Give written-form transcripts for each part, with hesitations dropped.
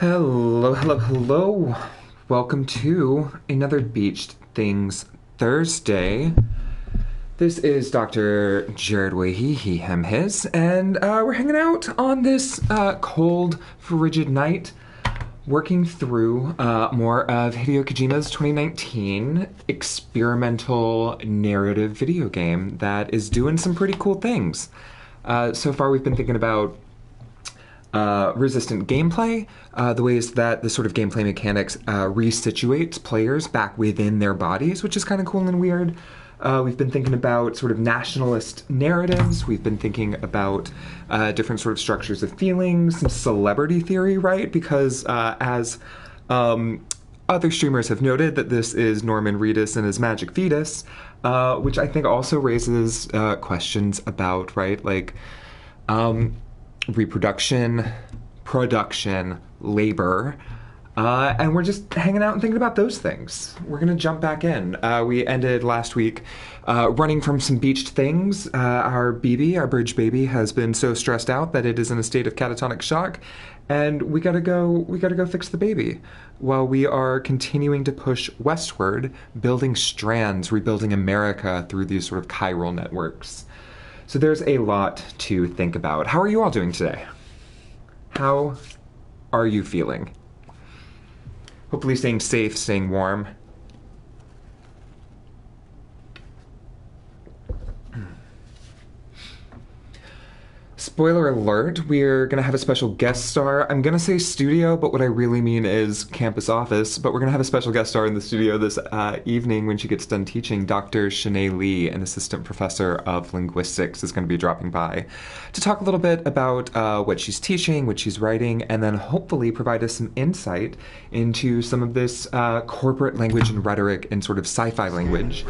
Hello, hello, hello. Welcome to another Beached Things Thursday. This is Dr. Jared Wahey, he, him, his, and we're hanging out on this cold, frigid night, working through more of Hideo Kojima's 2019 experimental narrative video game that is doing some pretty cool things. So far we've been thinking about resistant gameplay, the ways that the sort of gameplay mechanics resituates players back within their bodies, which is kind of cool and weird. We've been thinking about sort of nationalist narratives. We've been thinking about different sort of structures of feelings, some celebrity theory, right? Because as other streamers have noted, that this is Norman Reedus and his magic fetus, which I think also raises questions about, right, like reproduction, production, labor, and we're just hanging out and thinking about those things. We're going to jump back in. We ended last week running from some beached things. Our BB, our bridge baby, has been so stressed out that it is in a state of catatonic shock, and we gotta go fix the baby while we are continuing to push westward, building strands, rebuilding America through these sort of chiral networks. So there's a lot to think about. How are you all doing today? How are you feeling? Hopefully staying safe, staying warm. Spoiler alert, we're going to have a special guest star. I'm going to say studio, but what I really mean is campus office. But we're going to have a special guest star in the studio this evening when she gets done teaching. Dr. Shanae Lee, an assistant professor of linguistics, is going to be dropping by to talk a little bit about what she's teaching, what she's writing, and then hopefully provide us some insight into some of this corporate language and rhetoric and sort of sci-fi language,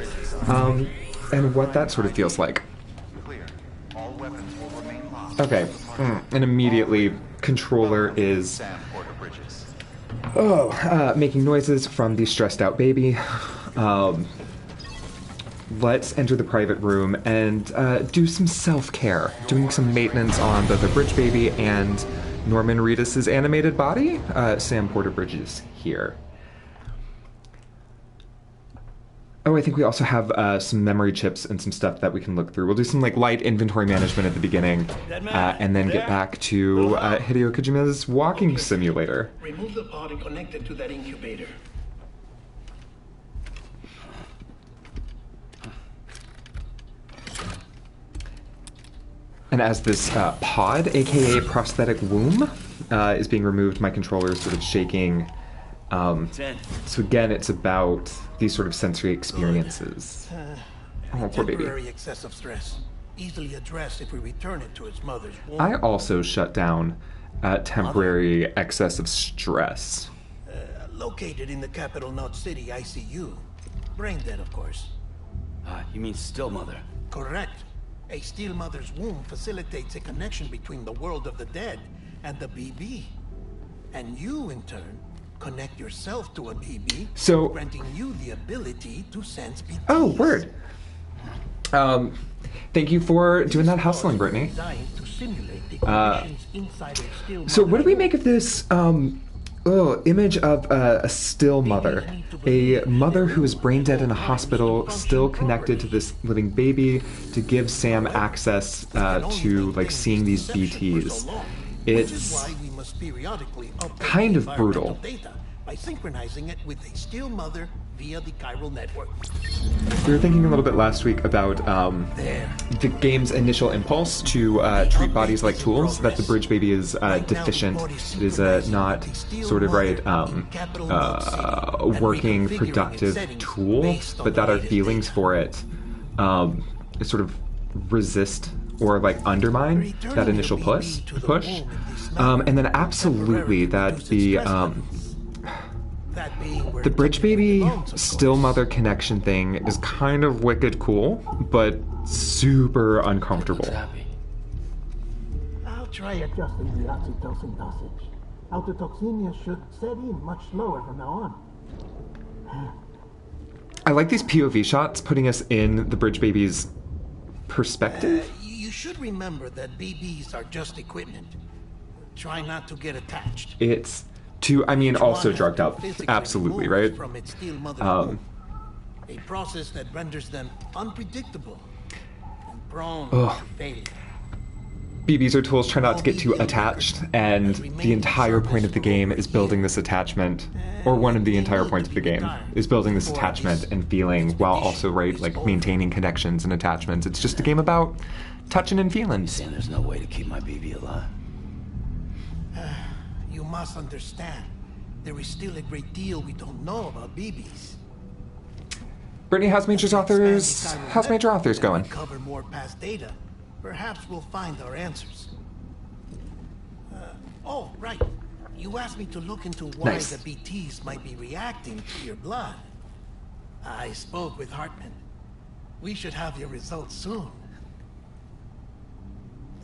and what that sort of feels like. Okay, and immediately controller is making noises from the stressed out baby. Let's enter the private room and do some self-care, doing some maintenance on both the bridge baby and Norman Reedus's animated body. Sam Porter Bridges here. Oh, I think we also have some memory chips and some stuff that we can look through. We'll do some like light inventory management at the beginning, and then get back to Hideo Kojima's walking simulator. Remove the pod and connect it to that incubator. And as this pod, aka prosthetic womb, is being removed, my controller is sort of shaking. So again, it's about these sort of sensory experiences. Oh, poor baby. Temporary excessive stress, easily addressed if we return it to its mother's womb. I also shut down temporary excessive stress. Located in the capital Knot City ICU. Brain dead, of course. You mean still mother? Correct. A still mother's womb facilitates a connection between the world of the dead and the BB. And you, in turn, connect yourself to a BB, so granting you the ability to sense BTs. Oh, word. Thank you for doing that hustling, Brittany. So what do we make of this image of a still mother? A mother who is brain dead in a hospital, still connected to this living baby to give Sam access to like seeing these BTs. It's kind of brutal. By synchronizing it with a still mother via the chiral network. We were thinking a little bit last week about the game's initial impulse to treat bodies like tools, that the bridge baby is deficient. It is not sort of working, productive tool, but that our feelings for it sort of resist or like undermine that initial push. And then absolutely that the bridge baby still mother connection thing is kind of wicked cool, but super uncomfortable. I'll try adjusting the oxytocin dosage. Autotoxemia should set in much slower from now on. I like these POV shots putting us in the bridge baby's perspective. You should remember that BBs are just equipment. Try not to get attached. It's To, I mean, Each also one has drugged been up. physically Absolutely, removed right? From its steel mother's womb. A process that renders them unpredictable and prone to failure. BBs are tools, try not to get too attached, and the entire point of the game is building this attachment, or one of the entire points of the game is building this attachment and feeling, while also, right, like maintaining connections and attachments. It's just a game about touching and feeling. Saying there's no way to keep my BB alive? You must understand, there is still a great deal we don't know about BBs. Brittany, how's Major Authors going? Cover more past data. Perhaps we'll find our answers. Oh, right. You asked me to look into why Nice. the BTs might be reacting to your blood. I spoke with Hartman. We should have your results soon.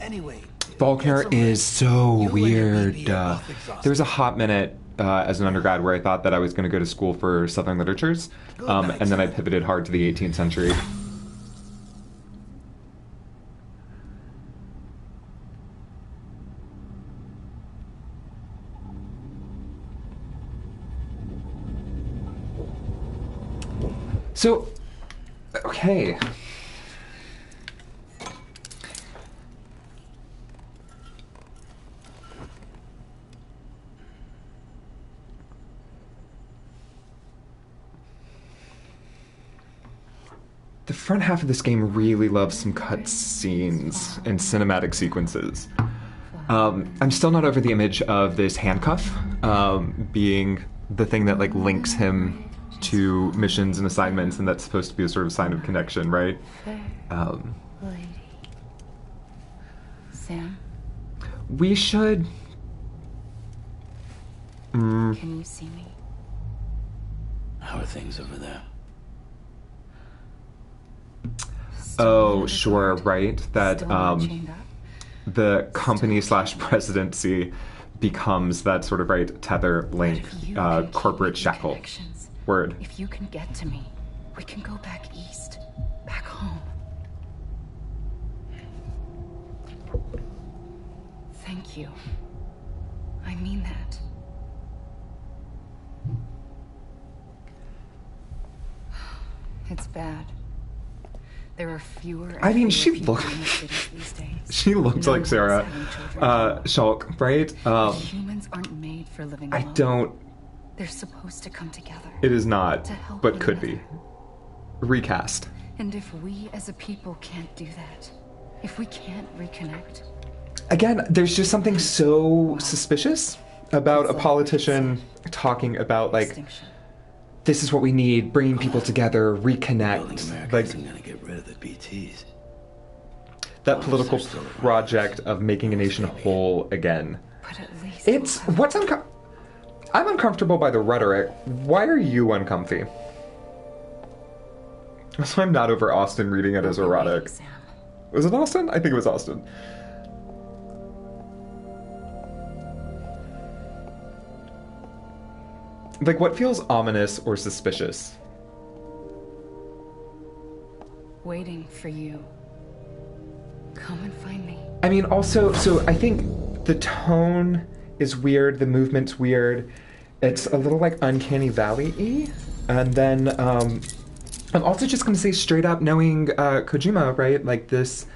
Anyway, Faulkner get some is rest. so You and your weird. BB are both exhausted. There was a hot minute as an undergrad where I thought that I was going to go to school for Southern literatures, night, and then I Sam. pivoted hard to the 18th century. So, okay. The front half of this game really loves some cut scenes and cinematic sequences. I'm still not over the image of this handcuff being the thing that like links him to missions and assignments, and that's supposed to be a sort of sign of connection, right? Lady. Sam, We should. can you see me? How are things over there? Oh, sure, right. That Still not chained up? the company slash presidency becomes that sort of right tether link, If you can keep corporate making shackle. connections, Word. If you can get to me, we can go back east, back home. Thank you. I mean that. It's bad. There are fewer. I mean, and she fewer look- people in the cities these days. She looks No like one's Sarah having children. Shulk, right? Humans aren't made for living I alone. don't. They're supposed to come together. It is not, To help but one could be. another. Recast. And if we as a people can't do that, if we can't reconnect, Again, there's just something so suspicious about a politician talking about like, extinction. this is what we need, bringing people together, Building reconnect. America Like isn't gonna get rid of the BTs. that political project of making a nation whole again. But at least It's we'll have I'm uncomfortable by the rhetoric. Why are you uncomfy? So I'm not over Austin reading it as erotic. Sam. Was it Austin? I think it was Austin. Like, what feels ominous or suspicious? Waiting for you. Come and find me. I mean, also, so I think the tone is weird, the movement's weird. It's a little like Uncanny Valley-y. And then, I'm also just gonna say straight up, knowing Kojima, right? Like this,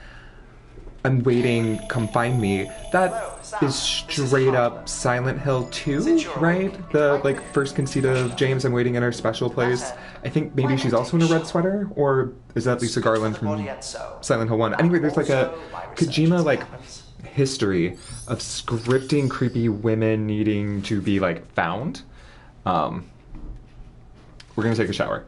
I'm waiting, come find me. That is straight up Silent Hill 2, right? The like first conceit of James, I'm waiting in our special place. I think maybe she's also in a red sweater, or is that Lisa Garland from Silent Hill 1? Anyway, there's like a Kojima like history of scripting creepy women needing to be like found. We're gonna take a shower.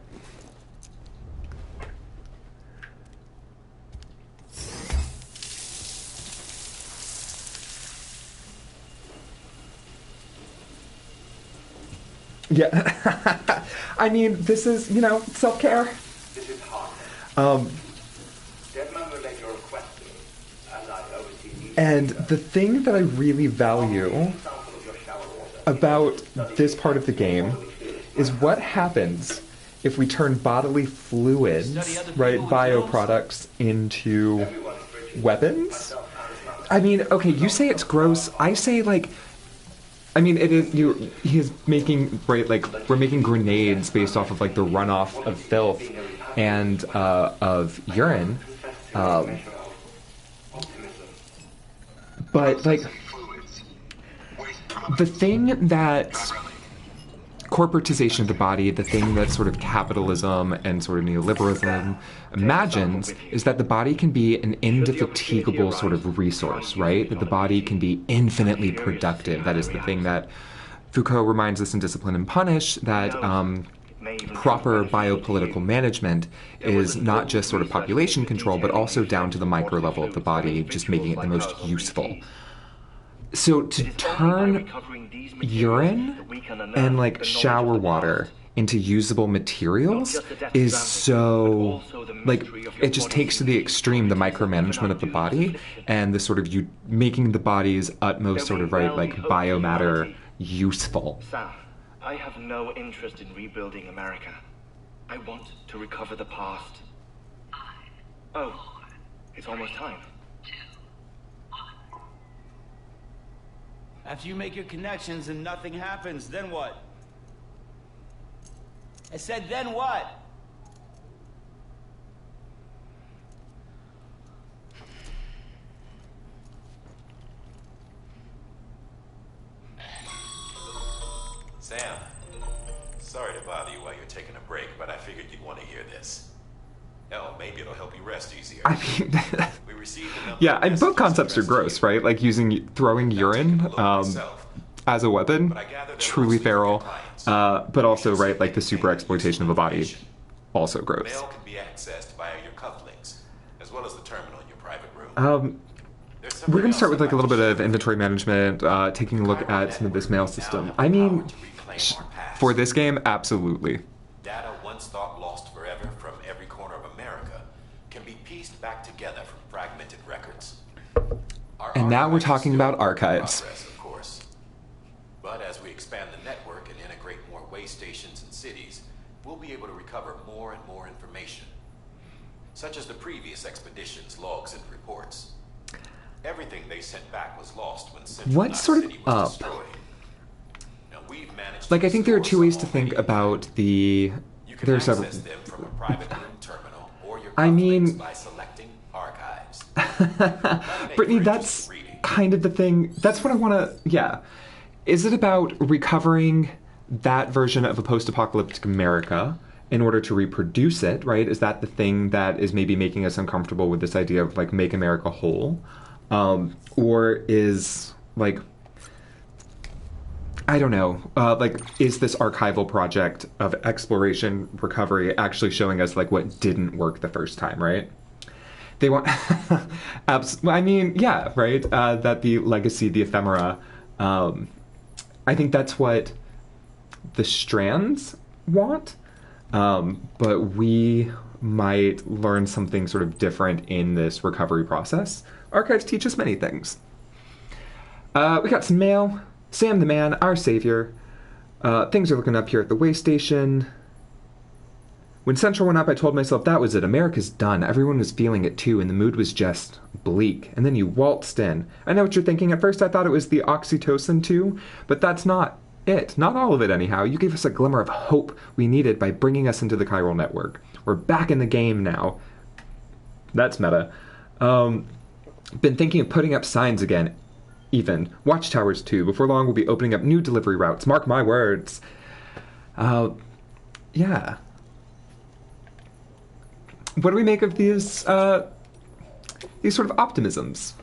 Yeah. I mean, this is, you know, self-care. This is Hartman. Deadman relay your request to me, as I oversee the And the thing that I really value sample of your shower water. about this part of the game is what happens if we turn bodily fluids, right, bioproducts, into weapons. I mean, okay, you say it's gross. I say, like, I mean, it is he's making, right, like, we're making grenades based off of, like, the runoff of filth and of urine. But, like, the thing that corporatization of the body, the thing that sort of capitalism and sort of neoliberalism imagines, is that the body can be an indefatigable sort of resource, right? That the body can be infinitely productive. That is the thing that Foucault reminds us in Discipline and Punish, that proper biopolitical management is not just sort of population control, but also down to the micro level of the body, just making it the most useful. So to turn urine and, like, shower water into usable materials is so, like, it just takes to the extreme the micromanagement of the body and the sort of making the body's utmost sort of, right, like, biomatter useful. Sam, I have no interest in rebuilding America. I want to recover the past. Oh, it's almost time. After you make your connections and nothing happens, then what? I said, then what? Sam, sorry to bother you while you're taking a break, but I figured you'd want to hear this. Hell, maybe it'll help you rest easier. I mean, we received a number yeah, of and both messages concepts are gross, right? Like throwing urine as a weapon, truly feral, but also, right, like the super exploitation of a body, also gross. Mail can be accessed via your cufflinks, as well as the terminal in your private room. We're going to start with, like, a little bit of inventory management, taking a look at some of this mail system. I mean, for this game, absolutely. Data once thought lost forever from every corner of America can be pieced back together from fragmented records. And now we're talking about archives. Of course. But as we expand the network and integrate more way stations and cities, we'll be able to recover more and more information, such as the previous expeditions' logs and reports. Everything they sent back was lost when What's sort of up? Now, we've managed Like, I think there are two ways to think about the... There's several... them from a private room terminal or your I mean... by selecting archives. Brittany, that's kind of the thing. That's what I want to... Yeah. Is it about recovering that version of a post-apocalyptic America in order to reproduce it, right? Is that the thing that is maybe making us uncomfortable with this idea of, like, make America whole? Or is, like... I don't know, like, is this archival project of exploration, recovery, actually showing us, like, what didn't work the first time, right? They want... I mean, yeah, right? That the legacy, the ephemera, I think that's what the strands want, but we might learn something sort of different in this recovery process. Archives teach us many things. We got some mail. Sam the man, our savior. Things are looking up here at the way station. When Central went up, I told myself that was it. America's done. Everyone was feeling it too, and the mood was just bleak. And then you waltzed in. I know what you're thinking. At first I thought it was the oxytocin too, but that's not it. Not all of it anyhow. You gave us a glimmer of hope we needed by bringing us into the chiral network. We're back in the game now. That's meta. Been thinking of putting up signs again. Even. Watchtowers too. Before long we'll be opening up new delivery routes. Mark my words. Yeah. What do we make of these sort of optimisms?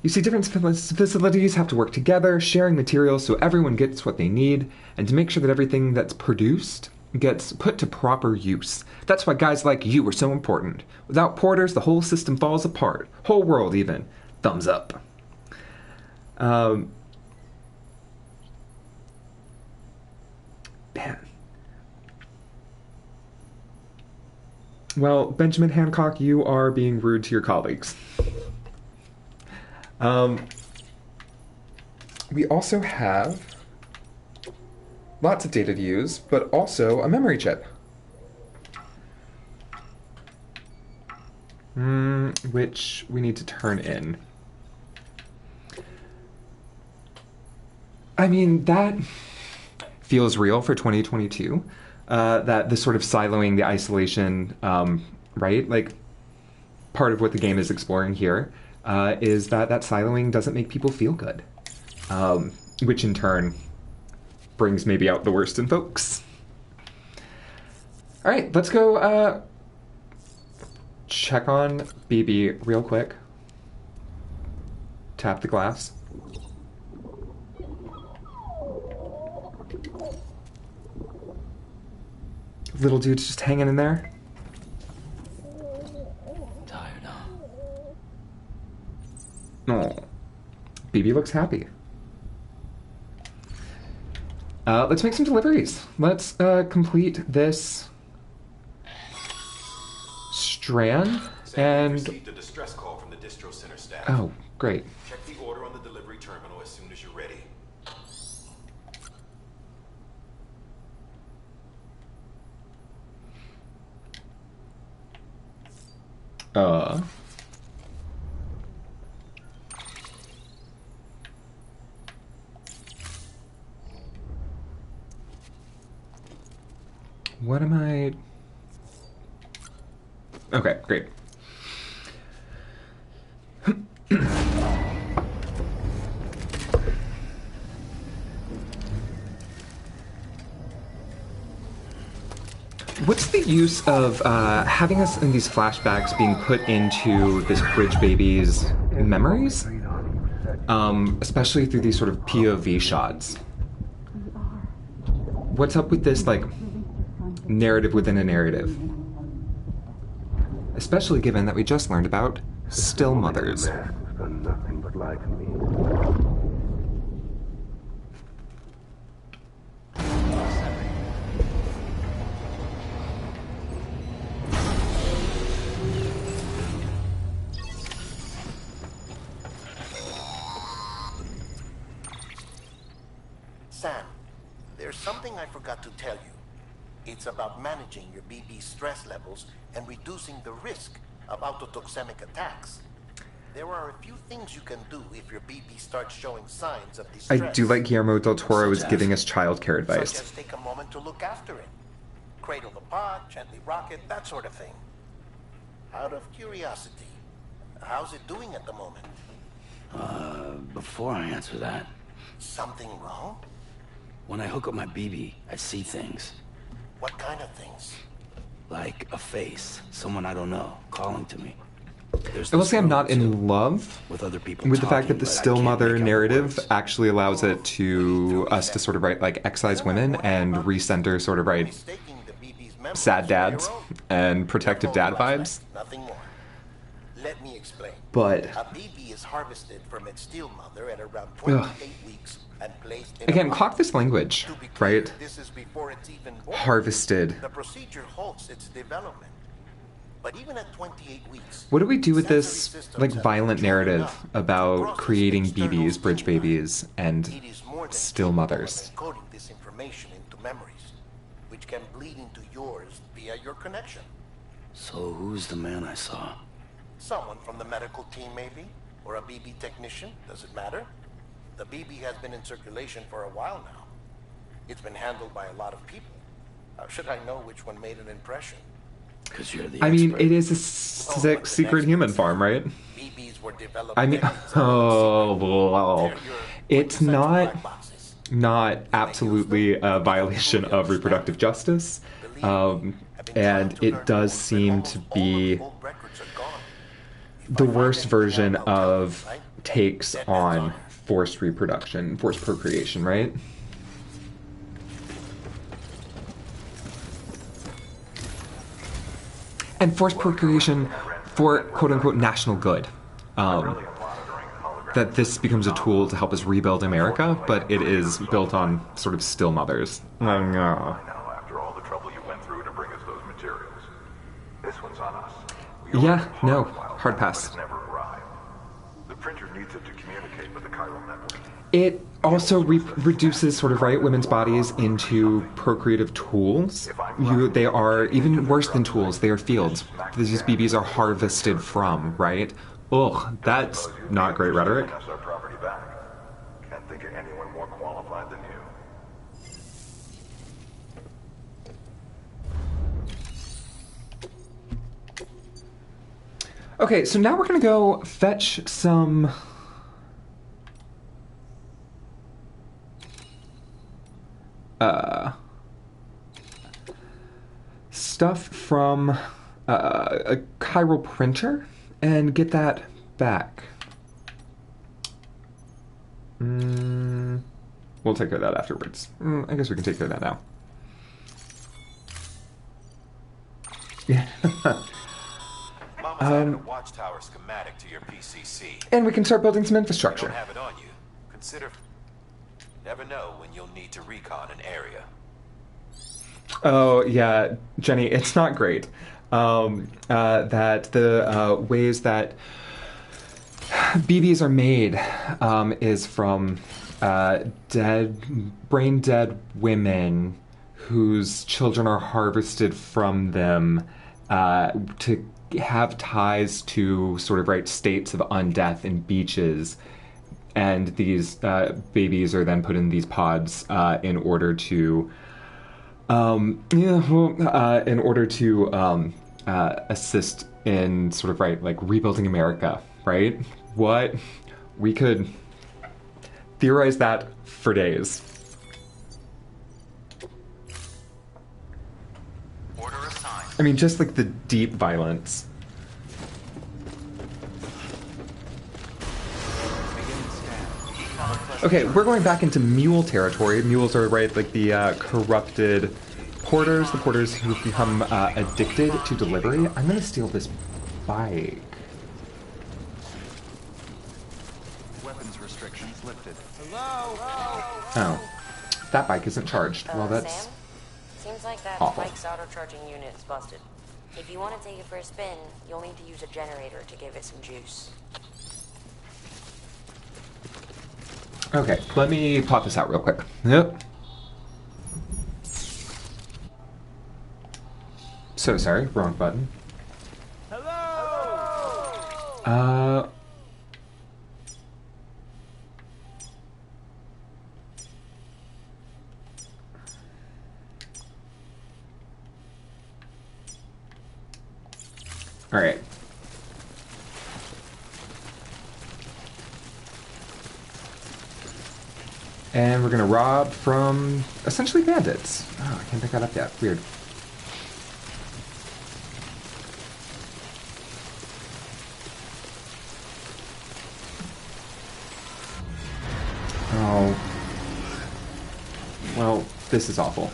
You see, different facilities have to work together, sharing materials so everyone gets what they need, and to make sure that everything that's produced gets put to proper use. That's why guys like you are so important. Without porters, the whole system falls apart. Whole world, even. Thumbs up. Man. Well, Benjamin Hancock, you are being rude to your colleagues. We also have lots of data to use, but also a memory chip. which we need to turn in. I mean, that feels real for 2022. That the sort of siloing, the isolation, right? Like, part of what the game is exploring here is that siloing doesn't make people feel good, which in turn brings maybe out the worst in folks. All right, let's go check on BB real quick. Tap the glass. Little dude's just hanging in there. Tired, huh? Oh, BB looks happy. Let's make some deliveries. Let's complete this strand and... received a distress call from the distro center staff. Oh, great. Check the order on the delivery terminal as soon as you're ready. What am I... Okay, great. What's the use of having us in these flashbacks being put into this Bridge Baby's memories? Especially through these sort of POV shots. What's up with this, like, narrative within a narrative? Especially given that we just learned about still mothers. Nothing but life in me. Sam, there's something I forgot to tell you. It's about managing your BB stress levels and reducing the risk of autotoxemic attacks. There are a few things you can do if your BB starts showing signs of distress. I do like Guillermo del Toro is giving us childcare advice. So just take a moment to look after it. Cradle the pot, gently rock it, that sort of thing. Out of curiosity, how's it doing at the moment? Before I answer that, Something wrong? when I hook up my BB, I see things. What kind of things? Like a face, someone I don't know, calling to me. I will say I'm not in love with other people with the fact that the talking, but I still can't mother make out the narrative words. actually allows it to us to sort of write like excise women and recenter sort of right Mistaking the BB's memories sad for your dads own. and protective Your dad phone last vibes. night, nothing more. Let me explain. But A BB is harvested from its still mother at around 28 weeks and placed in again, a clock this language, To be clear, right? This is before it's even born. Harvested. The procedure halts its development. But even at 28 weeks, What do we do with sensory this systems like have violent matured narrative enough to about process creating external BBs, bridge stimuli. babies, and It is more than still capable mothers? of encoding this information into memories, which can bleed into yours via your connection. So who's the man I saw? Someone from the medical team, maybe? Or a BB technician? Does it matter? The BB has been in circulation for a while now. It's been handled by a lot of people. How should I know which one made an impression? Because you're the I mean, expert. it is a Oh, but the secret next human one's farm, right? BBs were developed I mean, decades ago. oh, well, They're your it's quintessential not black boxes. absolutely a violation of reproductive justice, and it does seem to be the worst version of takes on forced reproduction, forced procreation, right? And forced procreation for quote-unquote national good. That this becomes a tool to help us rebuild America, but it is built on sort of still mothers. I know, after all the trouble you went through to bring us those materials. This one's on us. We Yeah, ordered them no, for a while hard back, pass. but it's never arrived. The printer needs it to communicate with the chiral network. It also reduces sort of, right, women's bodies into procreative tools. They are even worse than tools. They are fields. These BBs are harvested from, right? Ugh, that's not great rhetoric. Us our property back. Can't think of anyone more qualified than you. Okay, so now we're gonna go fetch some stuff from a chiral printer and get that back. We'll take care of that afterwards. I guess we can take care of that now. Yeah. Mama's added a watchtower schematic to your PCC. And we can start building some You infrastructure. don't have it on you. Consider... Never know when you'll need to recon an area. Oh, yeah, Jenny, it's not great. That the ways that BBs are made is from brain dead women whose children are harvested from them to have ties to sort of, right, states of undeath and beaches. And these babies are then put in these pods in order to assist in sort of, right, like rebuilding America, right? What? We could theorize that for days. Order assigned. I mean, just like the deep violence. Okay, we're going back into mule territory. Mules are, right, like the corrupted porters, the porters who've become addicted to delivery. I'm gonna steal this bike. Weapons restrictions lifted. Oh, that bike isn't charged. Well, that's Sam? Seems like that awful. bike's auto-charging unit is busted. If you want to take it for a spin, you'll need to use a generator to give it some juice. Okay, let me pop this out real quick. Yep. So sorry, wrong button. Hello. All right. And we're gonna rob from essentially bandits. Oh, I can't pick that up yet. Weird. Oh. Well, this is awful.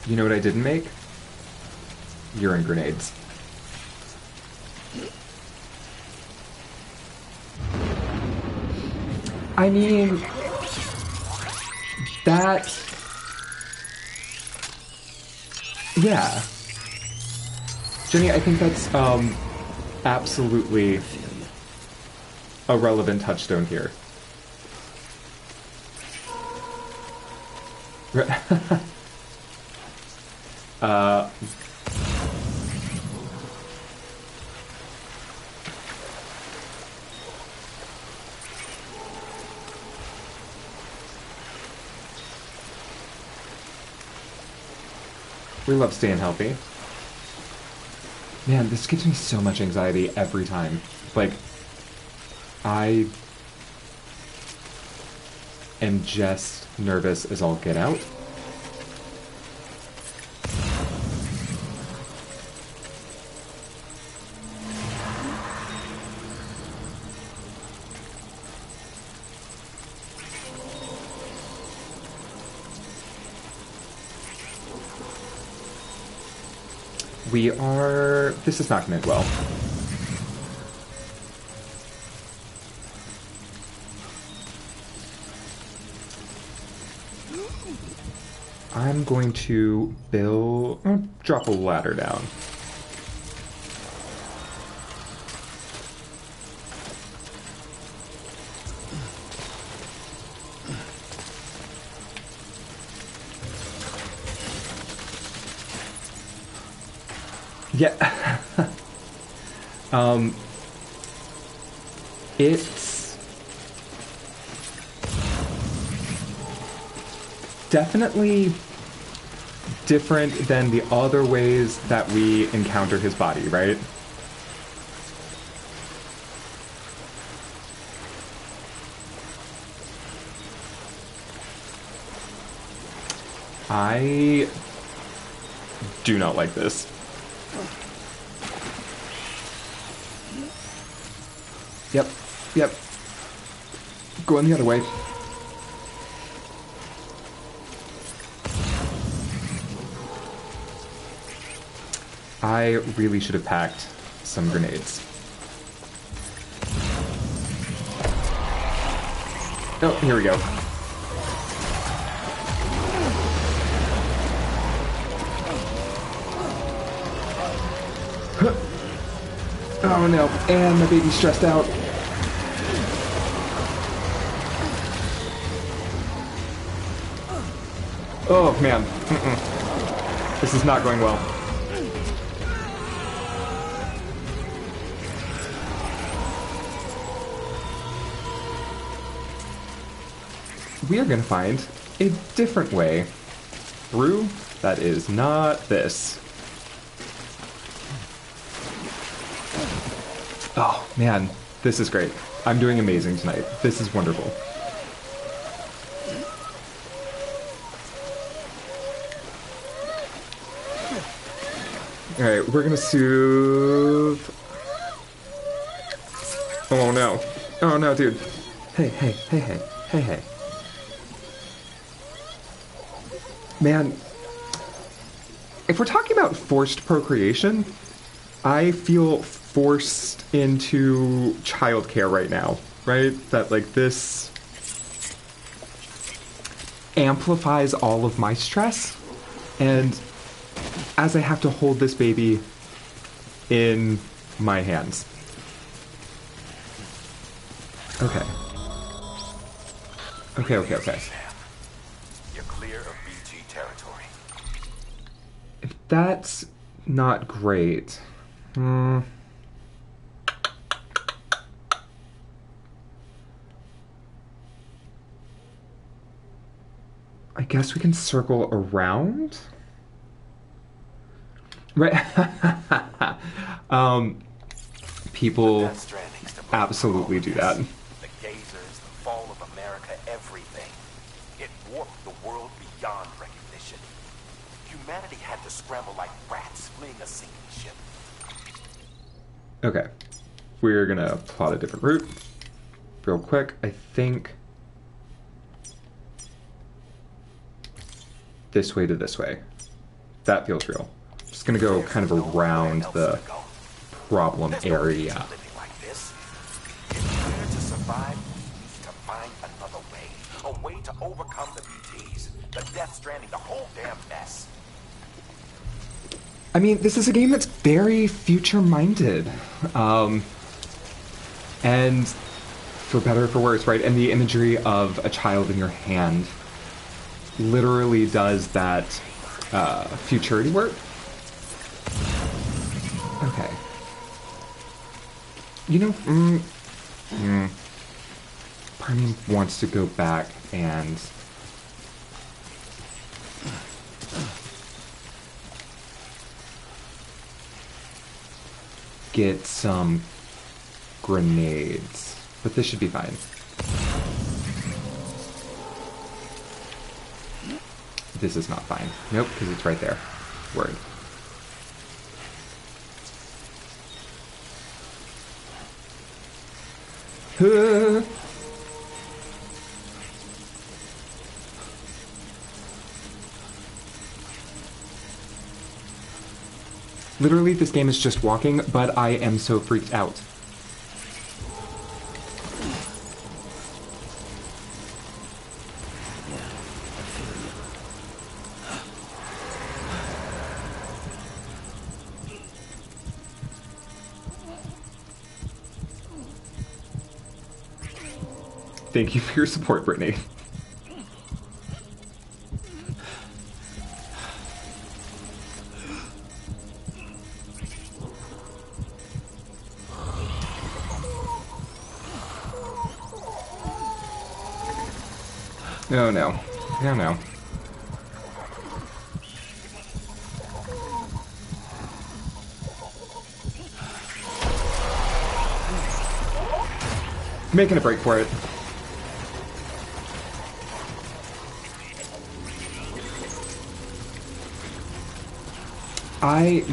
You know what I didn't make? Urine grenades. I mean, that... Yeah. Jenny, I think that's, absolutely a relevant touchstone here. We love staying healthy. Man, this gives me so much anxiety every time. Like, I am just nervous as all get out. We are... This is not going to end well. I'm going to drop a ladder down. Yeah. It's definitely different than the other ways that we encounter his body, right? I do not like this. Yep, yep. Going the other way. I really should have packed some grenades. Oh, here we go. Oh no, and my baby's stressed out. Oh man, this is not going well. We are gonna find a different way through that is not this. Oh man, this is great. I'm doing amazing tonight. This is wonderful. Alright, we're gonna soothe. Oh no. Oh no, dude. Hey, hey, hey, hey, hey, hey. Man, if we're talking about forced procreation, I feel forced into childcare right now, right? That, like, this amplifies all of my stress, and as I have to hold this baby in my hands. Okay. Okay, okay, okay. You're clear of BT territory. If that's not great, I guess we can circle around? Right. People absolutely do that. The gazers, the fall of America, everything. It warped the world beyond recognition. Humanity had to scramble like rats fleeing a sinking ship. Okay. We're gonna plot a different route. Real quick, I think this way to this way. That feels real. Just gonna go kind of around the problem area. Like this. If we're to survive, we need to find another way. A way to overcome the BTs, the Death Stranding, the whole damn mess. I mean, this is a game that's very future-minded. And for better or for worse, right? And the imagery of a child in your hand literally does that futurity work. Okay. You know, part of me wants to go back and get some grenades, but this should be fine. This is not fine. Nope, because it's right there. Word. Literally, this game is just walking, but I am so freaked out. Thank you for your support, Brittany. Oh no. Oh no. Making a break for it.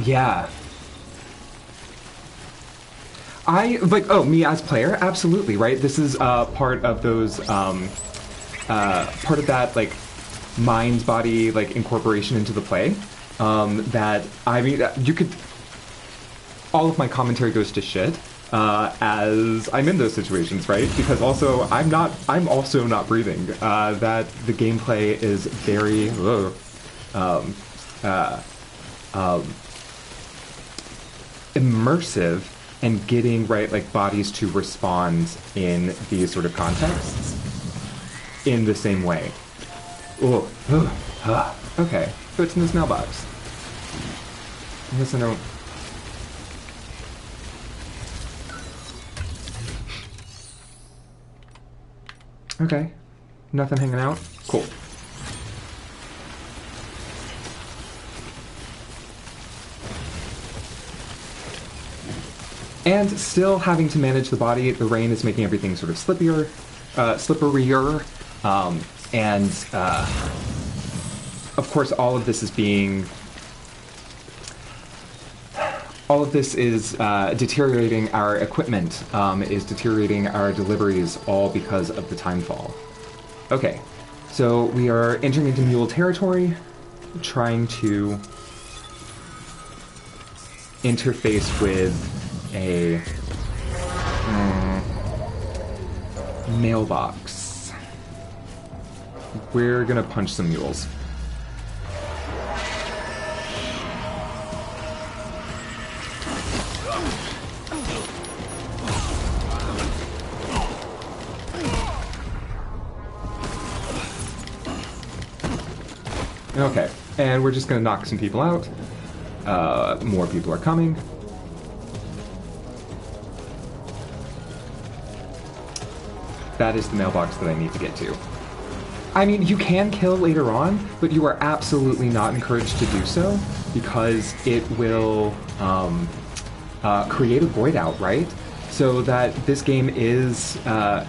Yeah. Me as player, absolutely, right? This is part of those, part of that, like, mind-body, like, incorporation into the play. That, I mean, you could... All of my commentary goes to shit, as I'm in those situations, right? Because also, I'm also not breathing. That the gameplay is very... immersive and getting like bodies to respond in these sort of contexts in the same way. Okay, so it's in this mailbox. I guess I don't. Okay, nothing hanging out. Cool. And still having to manage the body. The rain is making everything sort of slipperier. Of course, all of this is deteriorating our equipment, is deteriorating our deliveries, all because of the timefall. Okay, so we are entering into mule territory, trying to interface with a mailbox. We're gonna punch some mules. Okay, and we're just gonna knock some people out. More people are coming. That is the mailbox that I need to get to. I mean, you can kill later on, but you are absolutely not encouraged to do so because it will create a void out, right? So that this game is, I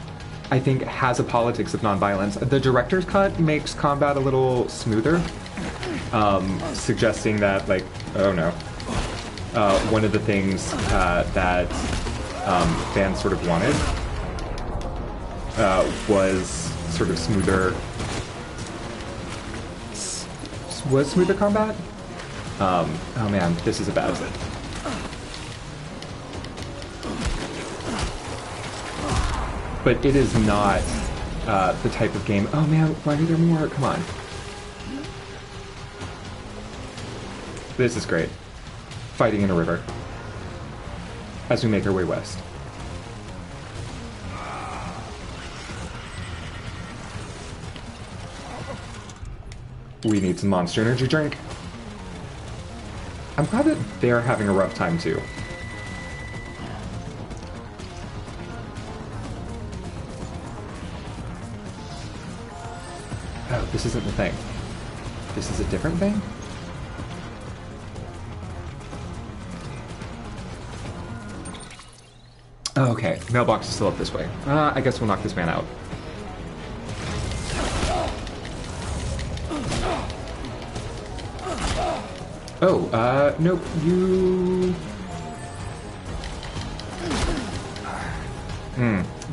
think, has a politics of nonviolence. The director's cut makes combat a little smoother, suggesting that, like, oh no. One of the things that fans sort of wanted was sort of smoother combat? Oh man, this is a bad thing. But it is not the type of game... Oh man, why are there more? Come on. This is great. Fighting in a river. As we make our way west. We need some Monster Energy drink. I'm glad that they're having a rough time too. Oh, this isn't the thing. This is a different thing? Oh, okay, mailbox is still up this way. I guess we'll knock this man out. Oh, nope, you...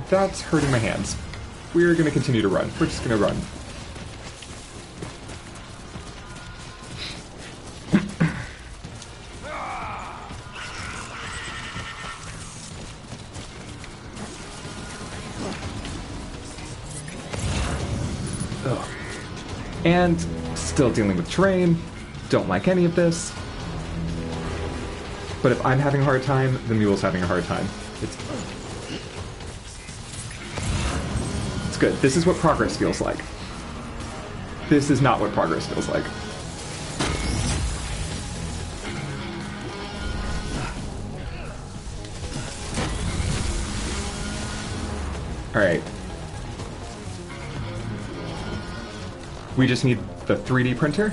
That's hurting my hands. We're gonna continue to run. We're just gonna run. Ugh. And still dealing with terrain. Don't like any of this. But if I'm having a hard time, the mule's having a hard time. It's good. This is what progress feels like. This is not what progress feels like. Alright. We just need the 3D printer?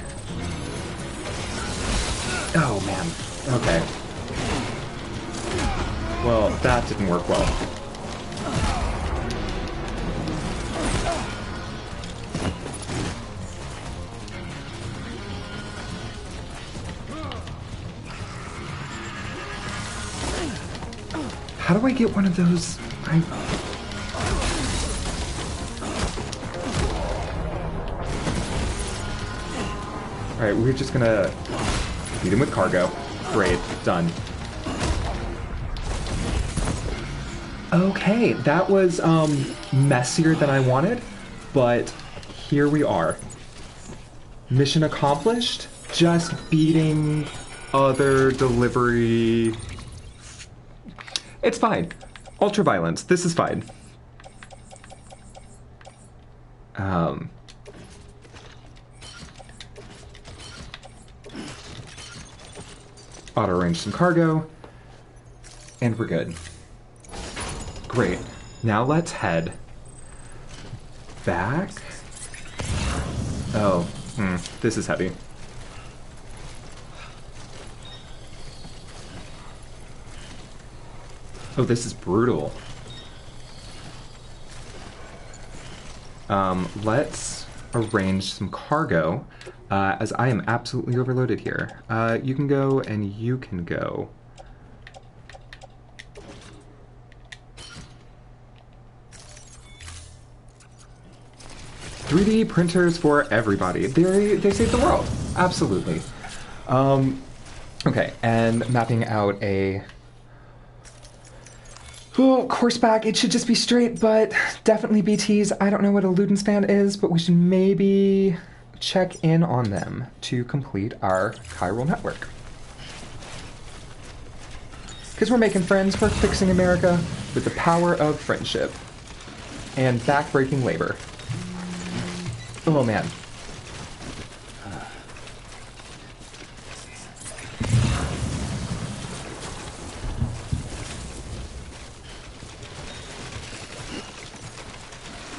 Oh, man. Okay. Well, that didn't work well. How do I get one of those? Alright, we're just gonna feed him with cargo. Great, done. Okay, that was messier than I wanted, but here we are. Mission accomplished, just beating other delivery. It's fine. Ultra-violence, this is fine. Auto-arrange some cargo, and we're good. Great. Now let's head back. Oh, this is heavy. Oh, this is brutal. Let's arrange some cargo, as I am absolutely overloaded here. You can go, and you can go. "3D printers for everybody." They save the world. Absolutely. Okay, and mapping out a... Oh, course back. It should just be straight, but definitely BTs. I don't know what a Ludenspan is, but we should maybe check in on them to complete our chiral network. Because we're making friends, we're fixing America with the power of friendship and backbreaking labor. Oh, man.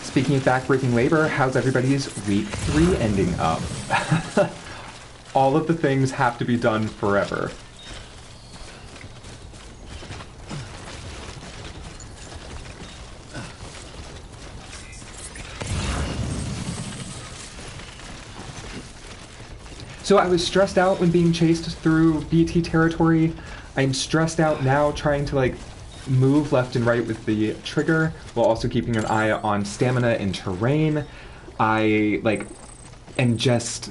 Speaking of backbreaking labor, how's everybody's week 3 ending up? All of the things have to be done forever. So I was stressed out when being chased through BT territory. I'm stressed out now trying to move left and right with the trigger while also keeping an eye on stamina and terrain. I am just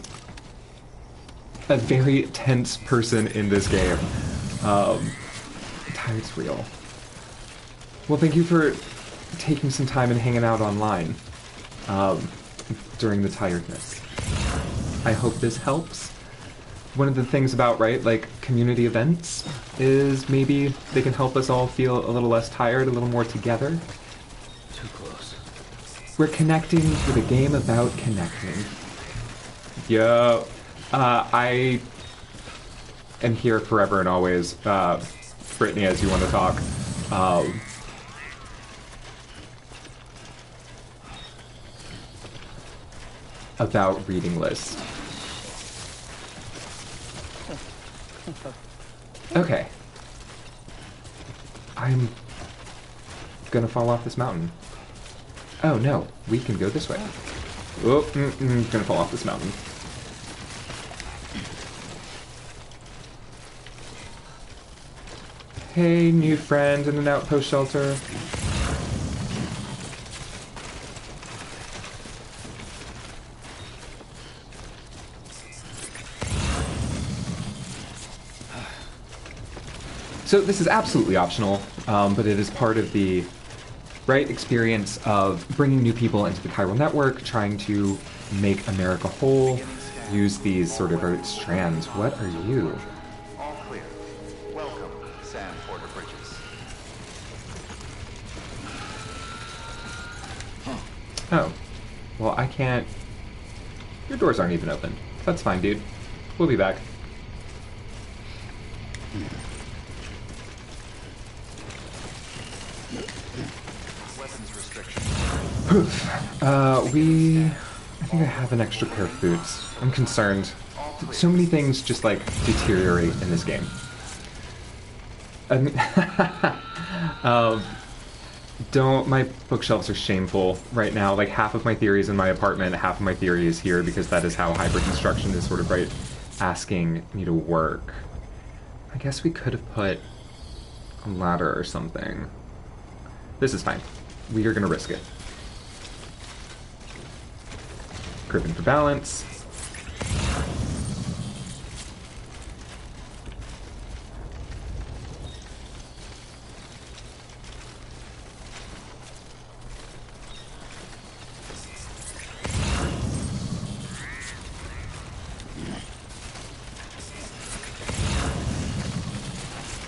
a very tense person in this game. Tired's real. Well, thank you for taking some time and hanging out online during the tiredness. I hope this helps. One of the things about, community events is maybe they can help us all feel a little less tired, a little more together. Too close. We're connecting with a game about connecting. Yo, I am here forever and always. Brittany, as you want to talk. About reading list. Okay. I'm gonna fall off this mountain. Oh no, we can go this way. Oh, gonna fall off this mountain. Hey, new friend in an outpost shelter. So this is absolutely optional, but it is part of the experience of bringing new people into the chiral network, trying to make America whole, use these sort of strands. What are you? All clear. Welcome, Sam Porter Bridges. Oh. Well, I can't... Your doors aren't even open. That's fine, dude. We'll be back. Weapons restriction. We I think I have an extra pair of boots. I'm concerned. So many things just, like, deteriorate in this game. I mean, my bookshelves are shameful right now. Like, half of my theory is in my apartment, half of my theory is here, because that is how hyperconstruction is sort of, right, asking me to work. I guess we could have put a ladder or something. This is fine. We are gonna risk it. Gripping for balance.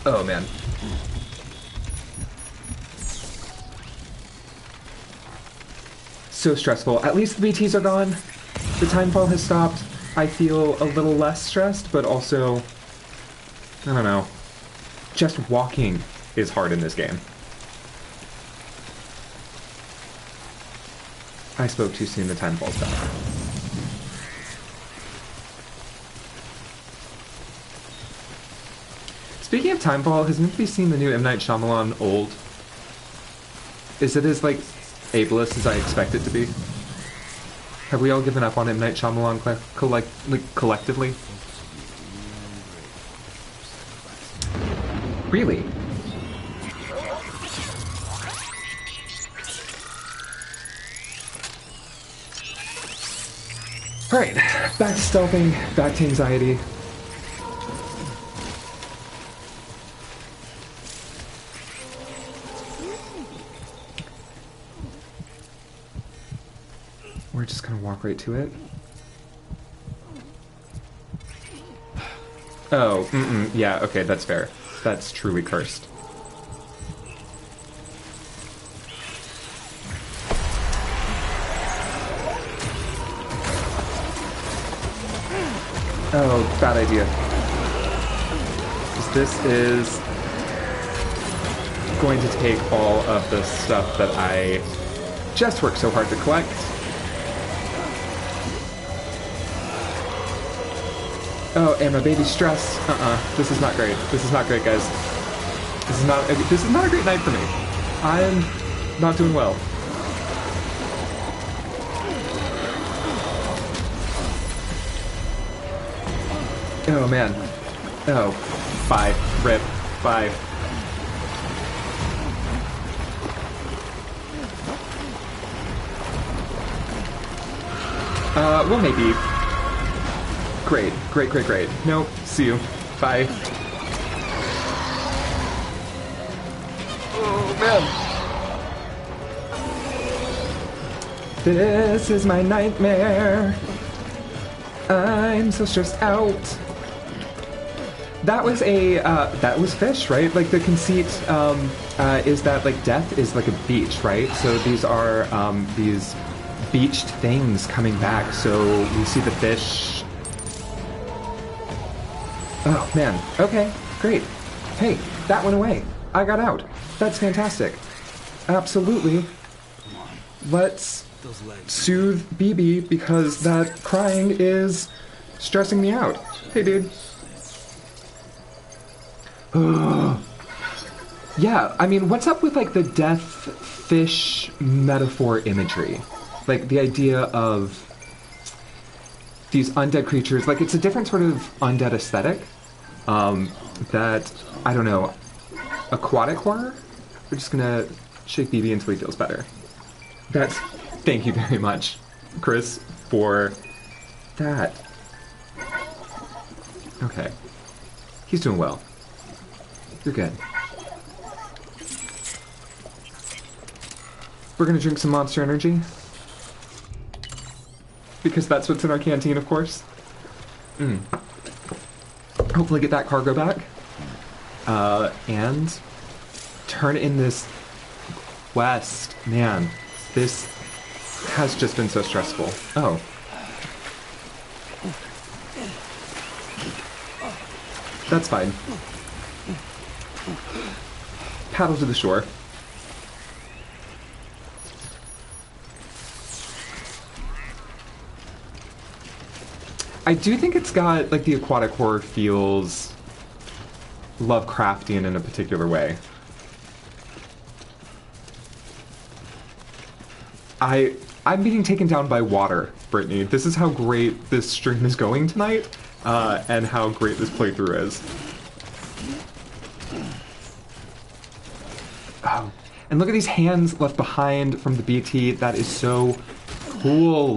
Oh man. So stressful. At least the BTs are gone. The timefall has stopped. I feel a little less stressed, but also, I don't know. Just walking is hard in this game. I spoke too soon, the timefall's back. Speaking of timefall, has anybody seen the new M. Night Shyamalan Old? Is it as, like, ableist as I expect it to be? Have we all given up on M. Night Shyamalan collectively? Really? Alright, back to stealthing, back to anxiety. We're just gonna walk right to it. Oh, yeah, okay, that's fair. That's truly cursed. Oh, bad idea. 'Cause this is going to take all of the stuff that I just worked so hard to collect. Oh, and my baby's stressed. This is not great. This is not great, guys. This is not a great night for me. I'm not doing well. Oh man. Oh. Bye. Rip. Bye. Well maybe. Great. Great, great, great. Nope. See you. Bye. Oh man. This is my nightmare. I'm so stressed out. That was that was fish, right? Like the conceit is that like death is like a beach, right? So these are these beached things coming back. So we see the fish. Oh man. Okay, great. Hey, that went away. I got out. That's fantastic. Absolutely. Let's soothe BB because that crying is stressing me out. Hey, dude. Yeah, I mean, what's up with, like, the death fish metaphor imagery? Like, the idea of these undead creatures, like, it's a different sort of undead aesthetic that, I don't know, aquatic horror? We're just gonna shake BB until he feels better. Thank you very much, Chris, for that. Okay. He's doing well. You're good. We're gonna drink some Monster Energy. Because that's what's in our canteen, of course. Hopefully get that cargo back. And turn in this quest. Man, this has just been so stressful. Oh. That's fine. Paddle to the shore. I do think it's got, like, the aquatic horror feels Lovecraftian in a particular way. I'm being taken down by water, Brittany. This is how great this stream is going tonight, and how great this playthrough is. Oh, and look at these hands left behind from the BT. That is so cool.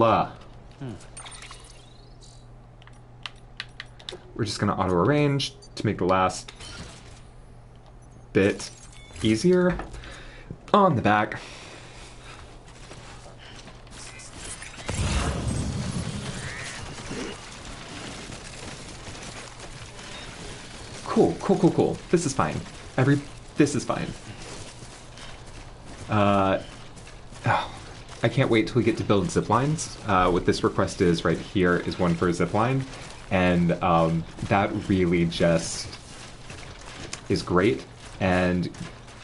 We're just gonna auto-arrange to make the last bit easier. On the back. Cool. This is fine. This is fine. I can't wait till we get to build ziplines. What this request is right here is one for a zipline, and that really just is great. And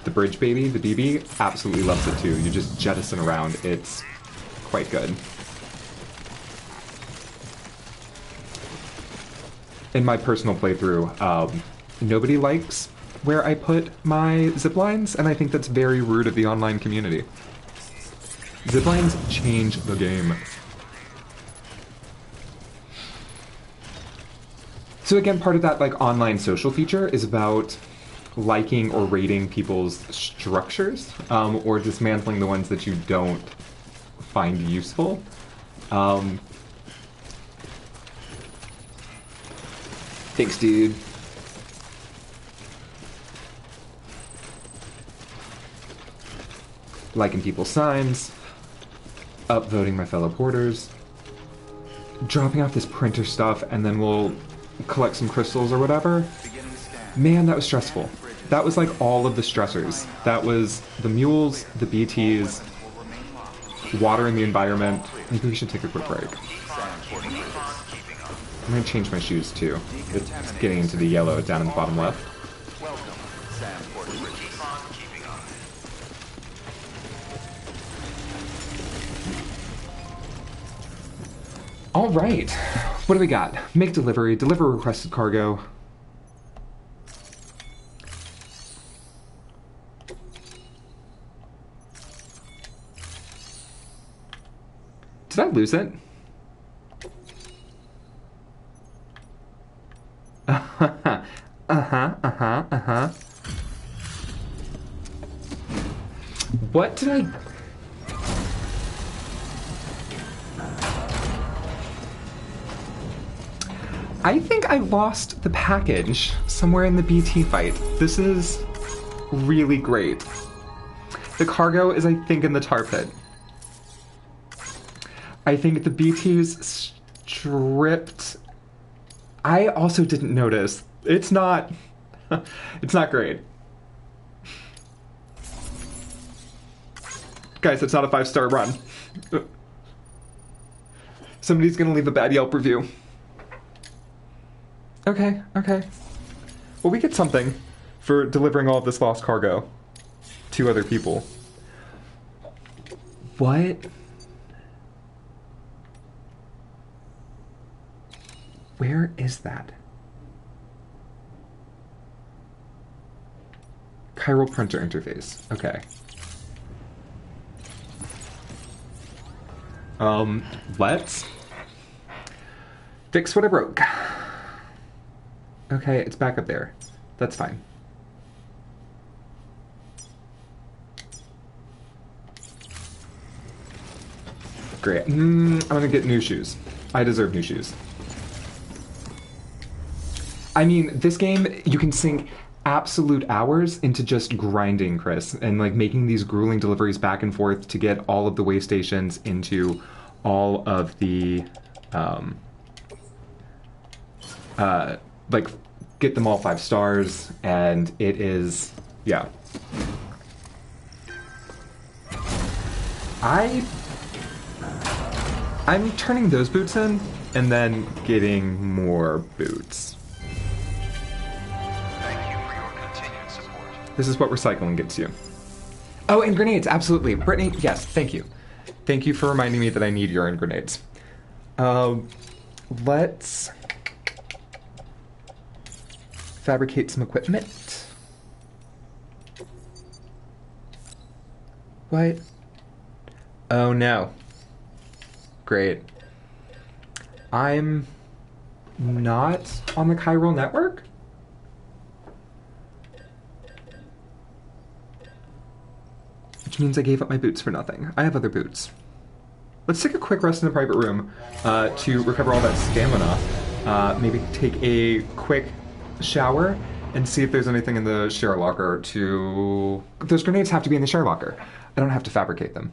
the bridge baby, the BB, absolutely loves it too. You just jettison around. It's quite good. In my personal playthrough, nobody likes where I put my ziplines, and I think that's very rude of the online community. Ziplines change the game. So again, part of that like online social feature is about liking or rating people's structures, or dismantling the ones that you don't find useful. Thanks, dude. Liking people's signs, upvoting my fellow porters, dropping off this printer stuff, and then we'll collect some crystals or whatever. Man, that was stressful. That was like all of the stressors. That was the mules, the BTs, water in the environment. Maybe we should take a quick break. I'm gonna change my shoes too. It's getting into the yellow down in the bottom left. All right, what do we got? Make delivery, deliver requested cargo. Did I lose it? What did I... I think I lost the package somewhere in the BT fight. This is really great. The cargo is, I think, in the tar pit. I think the BT's stripped. I also didn't notice. It's not... it's not great. Guys, it's not a 5-star run. Somebody's gonna leave a bad Yelp review. Okay. Well, we get something for delivering all of this lost cargo to other people. What? Where is that? Chiral printer interface. Okay. Let's fix what I broke. Okay, it's back up there. That's fine. Great. I'm gonna get new shoes. I deserve new shoes. I mean, this game, you can sink absolute hours into just grinding, Chris, and like making these grueling deliveries back and forth to get all of the way stations into all of the, like, get them all 5 stars, and it is, yeah. I'm turning those boots in, and then getting more boots. Thank you for your continued support. This is what recycling gets you. Oh, and grenades, absolutely. Brittany, yes, thank you. Thank you for reminding me that I need urine grenades. let's fabricate some equipment. What? Oh no. Great. I'm not on the chiral network? Which means I gave up my boots for nothing. I have other boots. Let's take a quick rest in the private room to recover all that stamina. Maybe take a quick shower and see if there's anything in the share locker to... Those grenades have to be in the share locker. I don't have to fabricate them.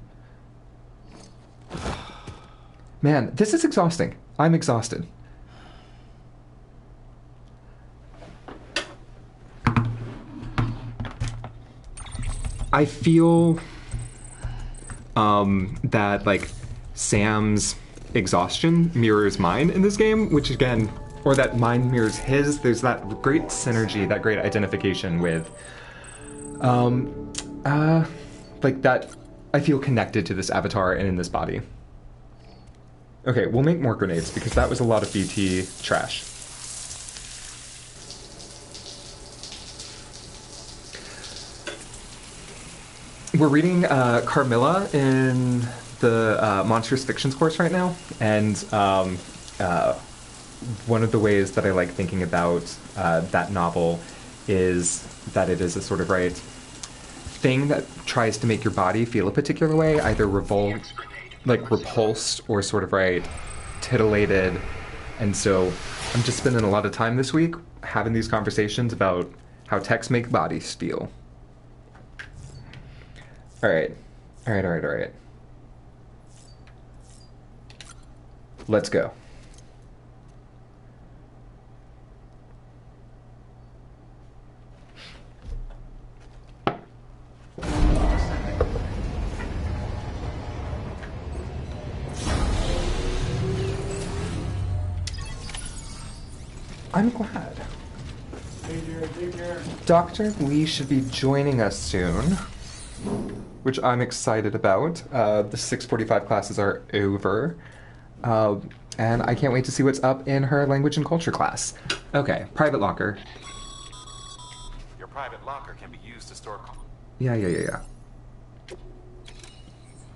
Man, this is exhausting. I'm exhausted. I feel that, like, Sam's exhaustion mirrors mine in this game, which again, or that mine mirrors his. There's that great synergy, that great identification with, like that I feel connected to this avatar and in this body. Okay, we'll make more grenades because that was a lot of BT trash. We're reading Carmilla in the Monstrous Fictions course right now, and one of the ways that I like thinking about that novel is that it is a sort of thing that tries to make your body feel a particular way, either repulsed or sort of titillated. And so I'm just spending a lot of time this week having these conversations about how texts make bodies feel. All right. Let's go. I'm glad. Dr. Lee should be joining us soon, which I'm excited about. The 6:45 classes are over, and I can't wait to see what's up in her language and culture class. Okay, private locker. Your private locker can be used to store... Yeah.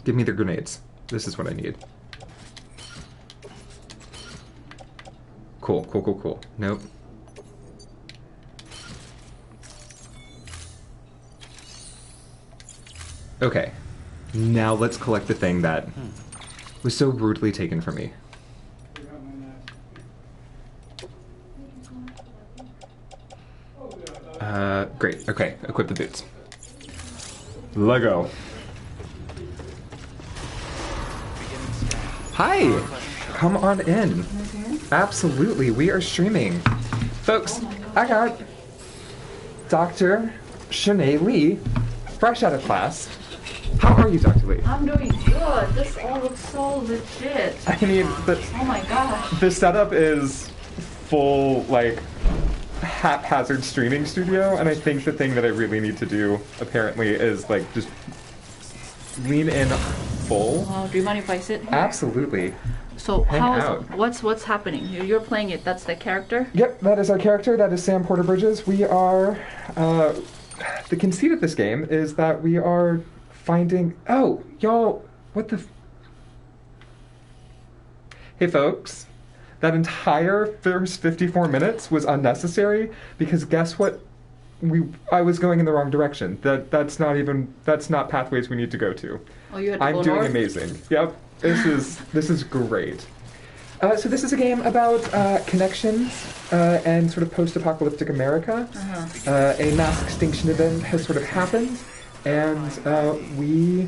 Give me the grenades. This is what I need. Cool. Nope. Okay. Now let's collect the thing that was so rudely taken from me. Great. Okay. Equip the boots. Lego. Hi! Come on in. Absolutely, we are streaming. Folks, I got Dr. Shanae Lee, fresh out of class. How are you, Dr. Lee? I'm doing good. This all looks so legit. I mean, oh my gosh. The setup is full, haphazard streaming studio, and I think the thing that I really need to do, apparently, is, just lean in full. Oh, do you mind if I sit here? Absolutely. So what's happening? You're playing it. That's the character? Yep, that is our character. That is Sam Porter Bridges. We are... the conceit of this game is that we are finding... Oh, y'all, what the... Hey, folks. That entire first 54 minutes was unnecessary because guess what? I was going in the wrong direction. That's not pathways we need to go to. Oh, you had to I'm go doing north? Amazing. Yep. This is great. So this is a game about connections and sort of post-apocalyptic America. A mass extinction event has sort of happened, and we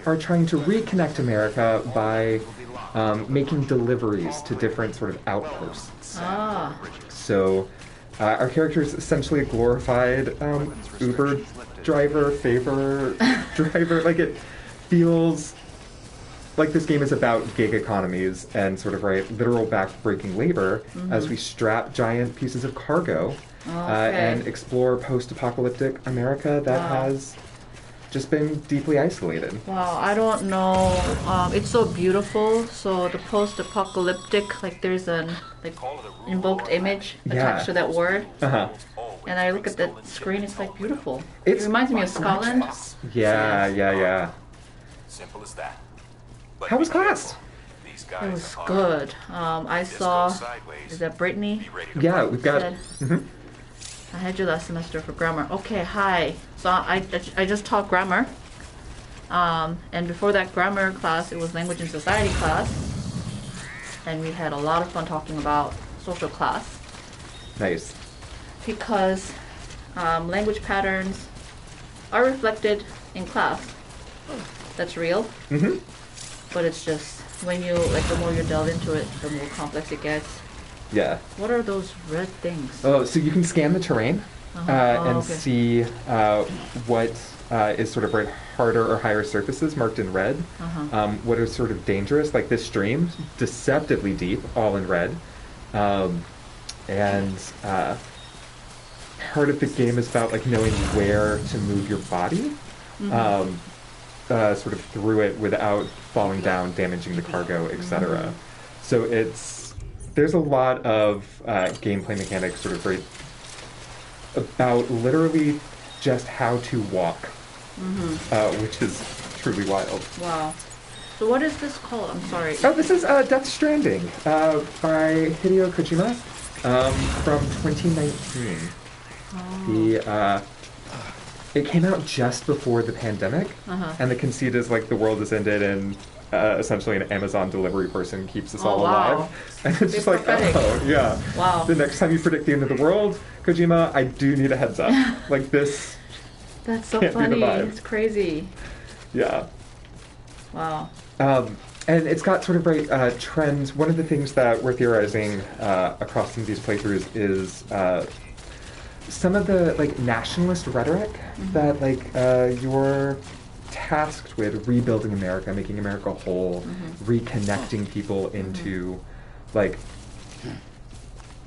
are trying to reconnect America by making deliveries to different sort of outposts. So our character is essentially a glorified Uber driver, favor driver. It feels like this game is about gig economies and sort of literal back-breaking labor as we strap giant pieces of cargo and explore post-apocalyptic America that has just been deeply isolated. Wow, I don't know. It's so beautiful. So the post-apocalyptic, like there's an like invoked image attached to that word. And I look at the screen, it's like beautiful. It reminds me of Scotland. Yeah. Simple as that. How was class? It was good. I saw, is that Brittany? Yeah, we've got... I had you last semester for grammar. Okay, hi. So I just taught grammar. And before that grammar class, it was language and society class. And we had a lot of fun talking about social class. Nice. Because language patterns are reflected in class. That's real. But it's just, when you, like, the more you delve into it, the more complex it gets. Yeah. What are those red things? Oh, so you can scan the terrain and see what is sort of right harder or higher surfaces marked in red. What is sort of dangerous, like this stream, deceptively deep, all in red. And part of the game is about like knowing where to move your body, sort of through it without falling down, damaging the cargo, etc. So there's a lot of gameplay mechanics sort of right about literally just how to walk, which is truly wild. Wow. So what is this called? I'm sorry. Oh, this is Death Stranding by Hideo Kojima from 2019. It came out just before the pandemic, and the conceit is like the world has ended and essentially an Amazon delivery person keeps us all alive. And it's just like, oh, yeah. Wow. The next time you predict the end of the world, Kojima, I do need a heads up. Like this. That's so funny. It's crazy. Yeah. Wow. And it's got sort of trends. One of the things that we're theorizing across some of these playthroughs is some of the like nationalist rhetoric that like you're tasked with rebuilding America, making America whole, reconnecting people into like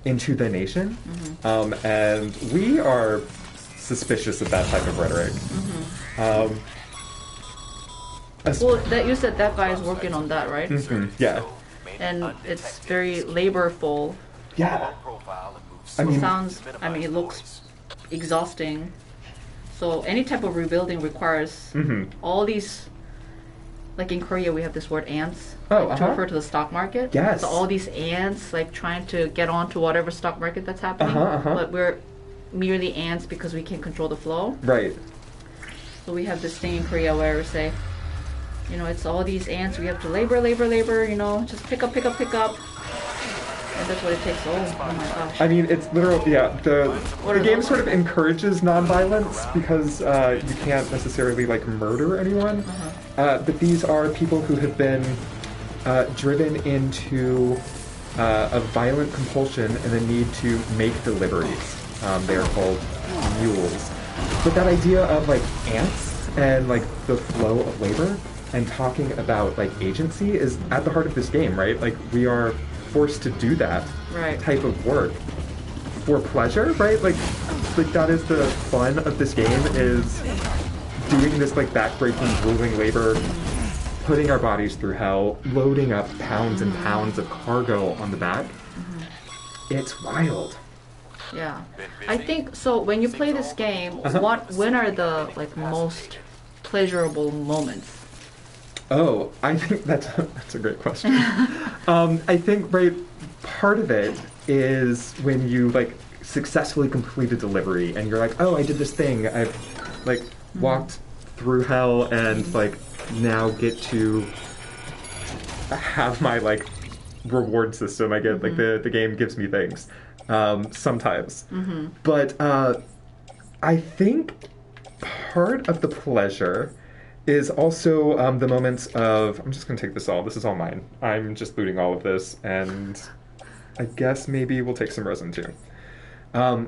into the nation. And we are suspicious of that type of rhetoric. Well, that you said that guy is working on that, right? Yeah. And it's very laborful. Yeah. It looks exhausting. So any type of rebuilding requires all these, like in Korea we have this word ants to refer to the stock market. Yes. So all these ants like trying to get onto whatever stock market that's happening, but we're merely ants because we can't control the flow. Right. So we have this thing in Korea where we say, you know, it's all these ants, we have to labor, you know, just pick up. And that's what it takes. Oh my gosh. I mean, it's literally, the game sort of encourages nonviolence because you can't necessarily like murder anyone. But these are people who have been driven into a violent compulsion and the need to make deliveries. They are called mules. But that idea of like ants and like the flow of labor and talking about like agency is at the heart of this game, right? Like we are forced to do that type of work for pleasure, right? Like that is the fun of this game, is doing this like backbreaking, grueling labor, putting our bodies through hell, loading up pounds and pounds of cargo on the back. It's wild. Yeah, I think so. When you play this game, when are the like most pleasurable moments? Oh, I think that's a great question. I think part of it is when you like successfully complete a delivery and you're like, oh, I did this thing. I've like walked through hell and like now get to have my like reward system. I get like the game gives me things sometimes, but I think part of the pleasure is also the moments of, I'm just going to take this all. This is all mine. I'm just looting all of this, and I guess maybe we'll take some resin too. Oh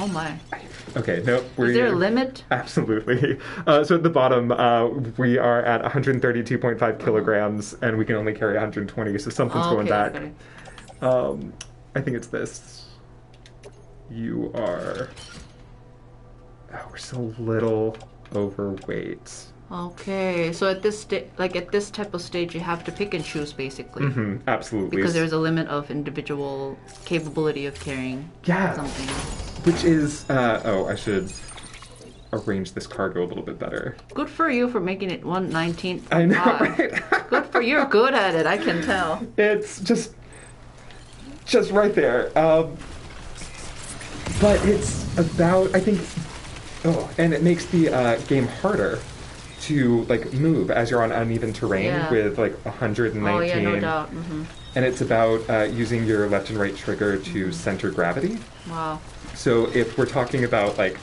my. Okay, nope. Is there a limit? Absolutely. So at the bottom, we are at 132.5 kilograms, and we can only carry 120, so something's going back. Okay. I think it's this. You are... Oh, we're still a little overweight. Okay, so at this at this type of stage, you have to pick and choose, basically. Absolutely. Because there's a limit of individual capability of carrying something. Which is, I should arrange this cargo a little bit better. Good for you for making it 1/19. I know, right? Good for you. You're good at it, I can tell. It's just right there. But it's about, I think, and it makes the game harder to like move as you're on uneven terrain with like 119. Oh yeah, no doubt. And it's about using your left and right trigger to center gravity. Wow. So if we're talking about like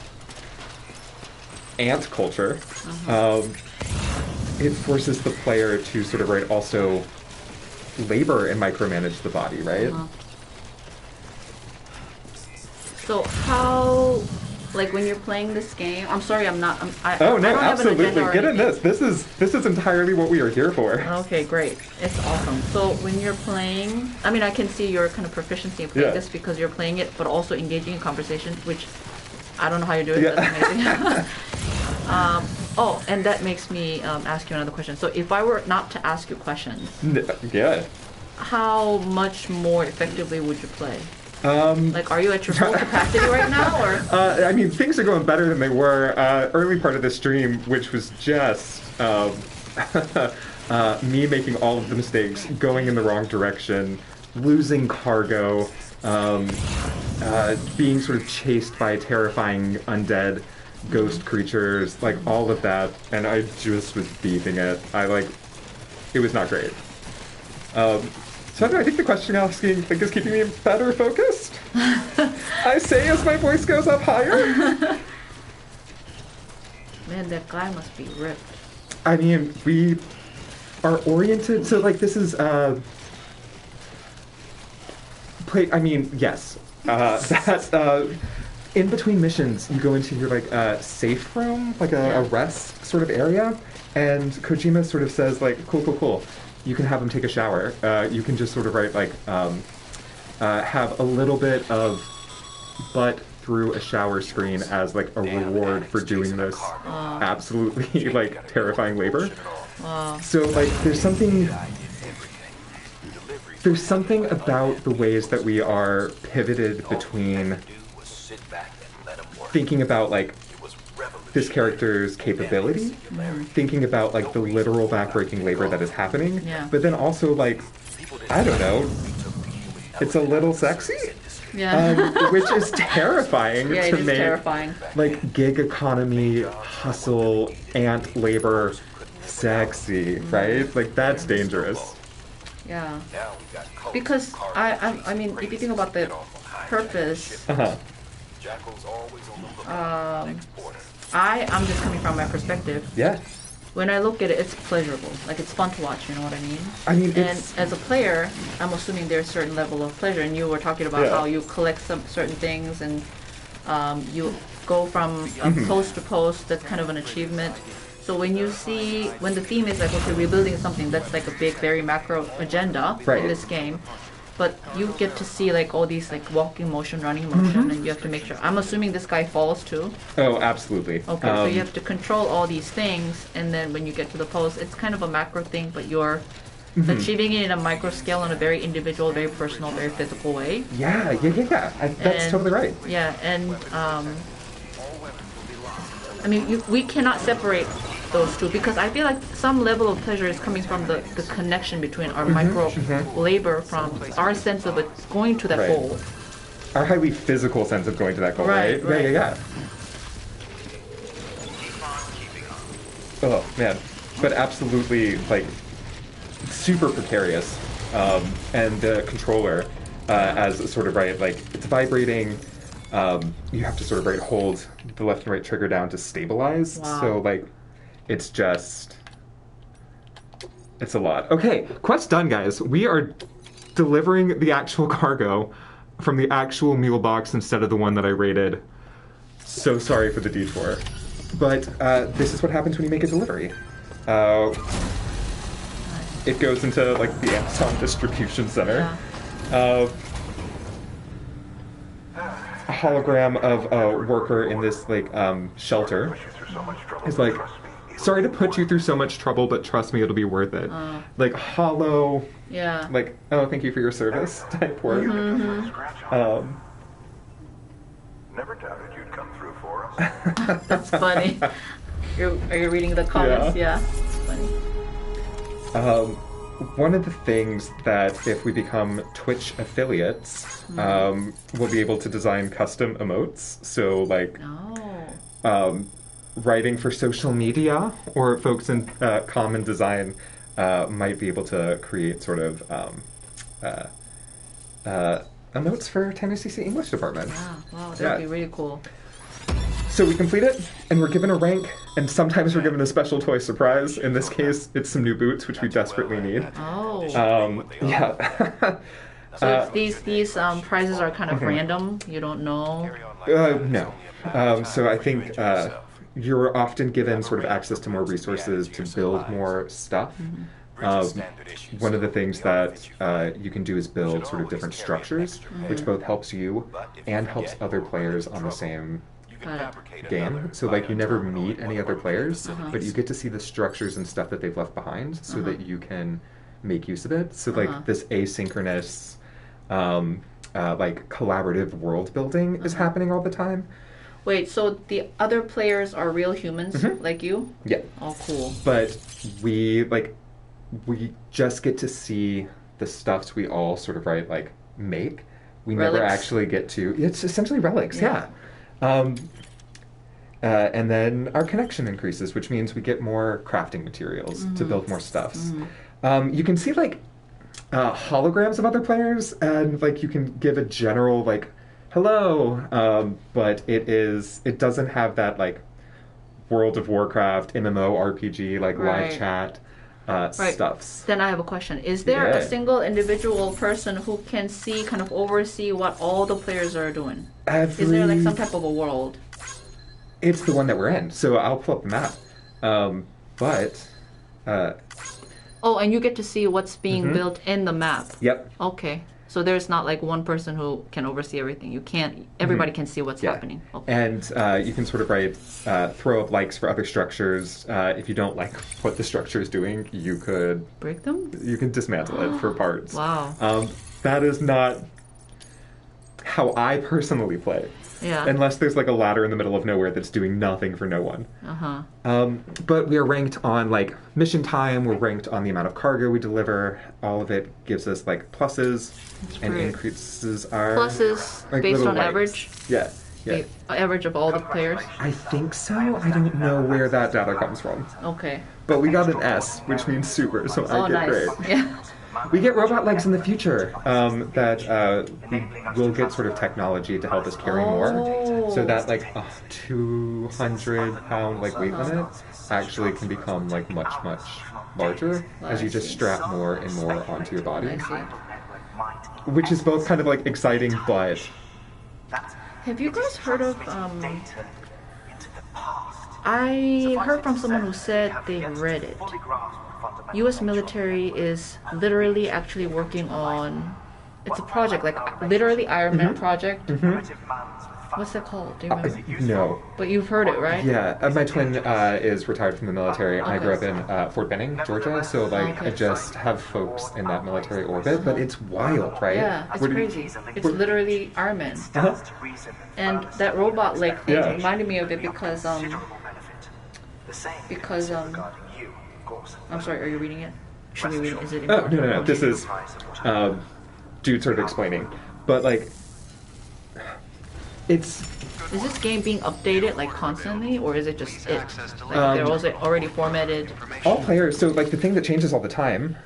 ant culture, it forces the player to sort of also labor and micromanage the body, right? So how, like when you're playing this game, I'm sorry, I don't absolutely. Have an Get in this. This is entirely what we are here for. Okay, great. It's awesome. So when you're playing, I mean, I can see your kind of proficiency in playing this because you're playing it, but also engaging in conversation, which I don't know how you do it. That's amazing. And that makes me ask you another question. So if I were not to ask you questions, how much more effectively would you play? Like, are you at your full capacity right now, or? I mean, things are going better than they were early part of the stream, which was just me making all of the mistakes, going in the wrong direction, losing cargo, being sort of chased by terrifying undead ghost creatures, like all of that, and I just was beefing it. It was not great. So I think the question you're asking is keeping me better focused. I say as my voice goes up higher. Man, that guy must be ripped. I mean, we are oriented. So this is yes. That's in between missions. You go into your safe room, a rest sort of area, and Kojima sort of says cool. You can have him take a shower. You can just sort of have a little bit of butt through a shower screen as a reward for doing this absolutely terrifying labor. So there's something about the ways that we are pivoted between thinking about this character's capability, thinking about the literal backbreaking labor that is happening, but then also I don't know, it's a little sexy, which is terrifying to make terrifying. Gig economy, hustle, ant labor sexy, right? That's dangerous. Yeah, because I mean, if you think about the purpose, I'm just coming from my perspective. Yeah. When I look at it, it's pleasurable. It's fun to watch, you know what I mean? And as a player, I'm assuming there's a certain level of pleasure, and you were talking about how you collect some certain things, and you go from post to post, that's kind of an achievement. So when the theme is rebuilding something, that's a big, very macro agenda in this game. But you get to see all these walking motion, running motion, and you have to make sure. I'm assuming this guy falls too. Oh, absolutely. Okay, so you have to control all these things, and then when you get to the post, it's kind of a macro thing, but you're achieving it in a micro scale in a very individual, very personal, very physical way. Yeah. That's totally right. Yeah, and I mean, we cannot separate those two, because I feel some level of pleasure is coming from the connection between our micro labor, from our sense of it going to that goal. Our highly physical sense of going to that goal, right? Yeah. Oh, man. But absolutely, super precarious. And the controller, as sort of, it's vibrating. You have to sort of, hold the left and right trigger down to stabilize. Wow. So, it's a lot. Okay, quest done, guys. We are delivering the actual cargo from the actual mule box instead of the one that I raided. So sorry for the detour. But this is what happens when you make a delivery. It goes into the Amazon distribution center. a hologram of a worker in this like shelter. It's like, sorry to put you through so much trouble, but trust me, it'll be worth it. Like hollow. Yeah. Like, oh, thank you for your service type word. Never doubted you'd come through for us. That's funny. Are you reading the comments? Yeah. Funny. One of the things that if we become Twitch affiliates, we'll be able to design custom emotes. So like, writing for social media, or folks in common design might be able to create sort of emotes for Tennessee English department. Wow, that would be really cool. So we complete it, and we're given a rank, and sometimes we're given a special toy surprise. In this case, it's some new boots, which we desperately need. Yeah. So these prizes are kind of random. You don't know. No. So I think you're often given sort of access to more resources to build more stuff. One of the things that you can do is build sort of different structures, which both helps you and helps other players on the same game. So like you never meet any other players, but you get to see the structures and stuff that they've left behind so that you can make use of it. So like this asynchronous like collaborative world building is happening all the time. Wait, so the other players are real humans like you? Yeah. Oh, cool. But we just get to see the stuffs we all sort of make. We Relics. never actually get to. It's essentially relics, yeah. And then our connection increases, which means we get more crafting materials to build more stuffs. You can see like holograms of other players, and like you can give a general like hello, but it doesn't have that like World of Warcraft MMO RPG like live chat stuffs. Then I have a question. Is there a single individual person who can kind of oversee what all the players are doing? Is there like some type of a world? It's the one that we're in, so I'll pull up the map. And you get to see what's being built in the map. Yep. Okay. So there's not like one person who can oversee everything. You can't. Everybody can see what's happening. Okay. And you can sort of throw up likes for other structures. If you don't like what the structure is doing, you could break them. You can dismantle it for parts. Wow. That is not how I personally play. Yeah. Unless there's like a ladder in the middle of nowhere that's doing nothing for no one. But we are ranked on like mission time. We're ranked on the amount of cargo we deliver. All of it gives us like pluses and increases our pluses like, based on lights. Average. Yeah. The average of all the players. I think so. I don't know where that data comes from. Okay. But we got an S, which means super. So I get great. Yeah. We get robot legs in the future that we will get sort of technology to help us carry more. So that like a 200-pound like weight limit actually can become like much larger as you just strap more and more onto your body. Which is both kind of like exciting, but have you guys heard of I heard from someone who said they read it. U.S. military is literally actually working on, it's a project, like literally Iron Man project. What's that called? Do you remember? No. But you've heard it, right? Yeah. My twin is retired from the military. I grew up in Fort Benning, Georgia, so like I just have folks in that military orbit, but it's wild, right? Yeah, it's crazy. It's literally Iron Man. And that robot leg thing reminded me of it because I'm sorry, are you reading it? Should we read it? Is it important? No. This is dude sort of explaining. But like is this game being updated like constantly, or is it just it? Like they're also already formatted? All players, so like the thing that changes all the time